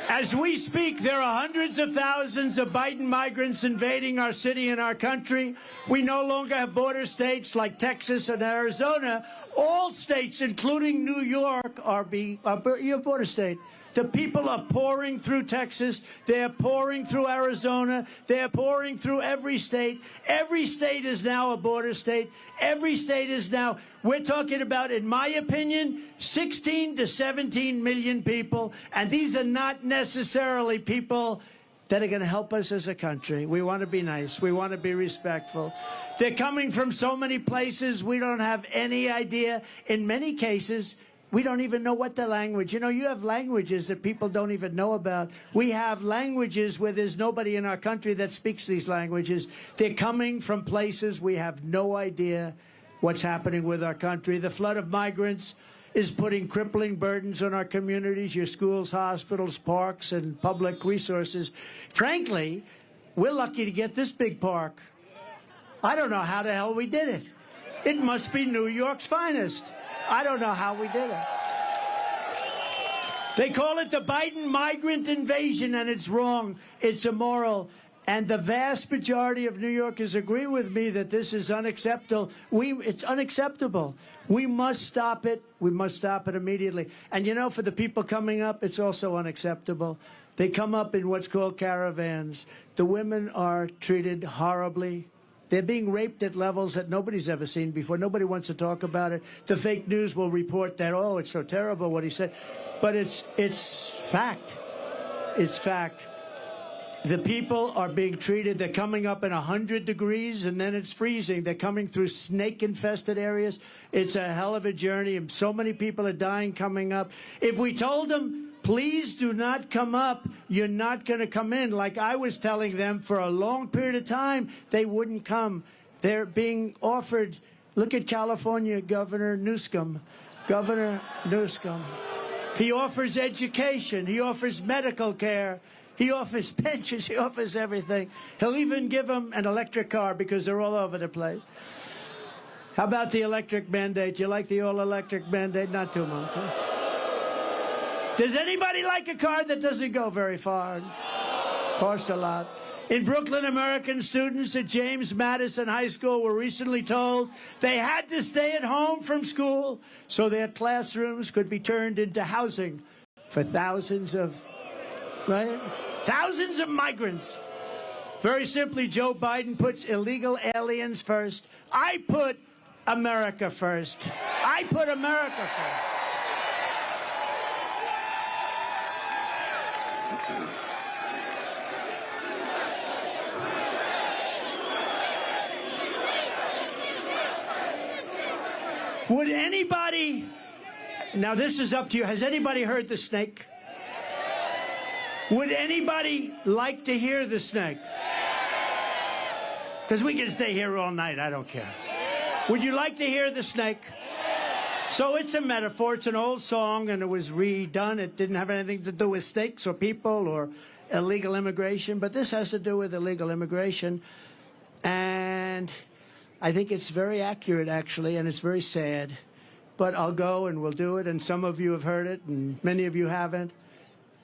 As we speak, there are hundreds of thousands of Biden migrants invading our city and our country. We no longer have border states like Texas and Arizona. All states, including New York, are your border state. The people are pouring through Texas. They're pouring through Arizona. They're pouring through every state. Every state is now a border state. Every state is now, we're talking about, in my opinion, 16 to 17 million people. And these are not necessarily people that are going to help us as a country. We want to be nice. We want to be respectful. They're coming from so many places we don't have any idea. In many cases, we don't even know what the language. You know, you have languages that people don't even know about. We have languages where there's nobody in our country that speaks these languages. They're coming from places we have no idea what's happening with our country. The flood of migrants is putting crippling burdens on our communities, your schools, hospitals, parks, and public resources. Frankly, we're lucky to get this big park. I don't know how the hell we did it. It must be New York's finest. I don't know how we did it. They call it the Biden migrant invasion, and it's wrong. It's immoral. And the vast majority of New Yorkers agree with me that this is unacceptable. It's unacceptable. We must stop it. We must stop it immediately. And, you know, for the people coming up, it's also unacceptable. They come up in what's called caravans. The women are treated horribly. They're being raped at levels that nobody's ever seen before. Nobody wants to talk about it. The fake news will report that, oh, it's so terrible what he said. But it's fact. It's fact. The people are being treated. They're coming up in 100 degrees, and then it's freezing. They're coming through snake-infested areas. It's a hell of a journey, and so many people are dying coming up. If we told them, please do not come up, you're not going to come in, like I was telling them for a long period of time, they wouldn't come. They're being offered, look at California Governor Newsom. Governor Newsom. He offers education. He offers medical care. He offers pensions. He offers everything. He'll even give them an electric car because they're all over the place. How about the electric mandate? You like the all-electric mandate? Not too much, huh? Does anybody like a car that doesn't go very far? Costs a lot. In Brooklyn, American students at James Madison High School were recently told they had to stay at home from school so their classrooms could be turned into housing for thousands of migrants. Very simply, Joe Biden puts illegal aliens first. I put America first. I put America first. Would anybody, now this is up to you, has anybody heard the snake? Would anybody like to hear the snake? Because we can stay here all night, I don't care. Would you like to hear the snake? So it's a metaphor, it's an old song and it was redone. It didn't have anything to do with snakes or people or illegal immigration, but this has to do with illegal immigration. And I think it's very accurate, actually, and it's very sad. But I'll go and we'll do it, and some of you have heard it, and many of you haven't.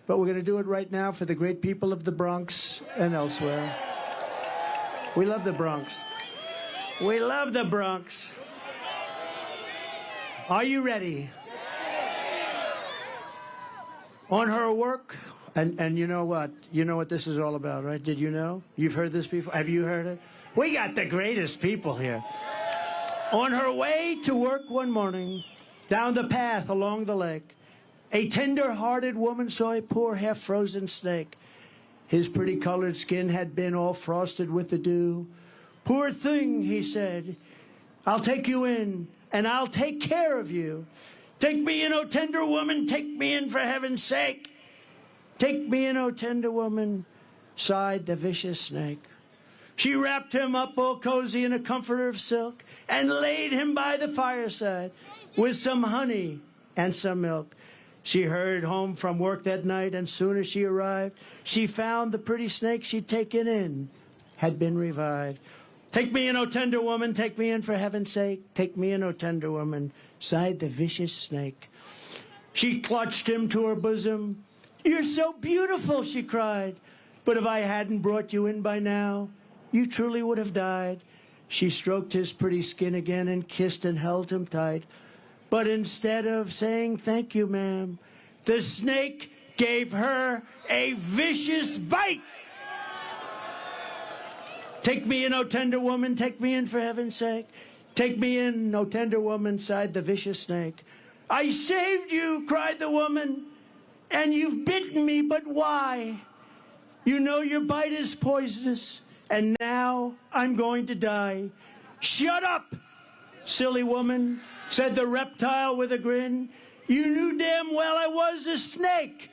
But we're going to do it right now for the great people of the Bronx and elsewhere. We love the Bronx. We love the Bronx. Are you ready? On her work, and you know what? You know what this is all about, right? Did you know? You've heard this before? Have you heard it? We got the greatest people here. On her way to work one morning, down the path along the lake, a tender-hearted woman saw a poor half-frozen snake. His pretty colored skin had been all frosted with the dew. Poor thing, he said, I'll take you in, and I'll take care of you. Take me in, oh tender woman, take me in for heaven's sake. Take me in, oh tender woman, sighed the vicious snake. She wrapped him up all cozy in a comforter of silk and laid him by the fireside with some honey and some milk. She hurried home from work that night, and soon as she arrived, she found the pretty snake she'd taken in had been revived. Take me in, oh tender woman, take me in for heaven's sake. Take me in, oh tender woman, sighed the vicious snake. She clutched him to her bosom. You're so beautiful, she cried. But if I hadn't brought you in by now, you truly would have died. She stroked his pretty skin again and kissed and held him tight. But instead of saying thank you, ma'am, the snake gave her a vicious bite. Take me in, oh tender woman, take me in for heaven's sake. Take me in, oh tender woman, sighed the vicious snake. I saved you, cried the woman, and you've bitten me, but why? You know your bite is poisonous, and now I'm going to die. Shut up, silly woman, said the reptile with a grin. You knew damn well I was a snake.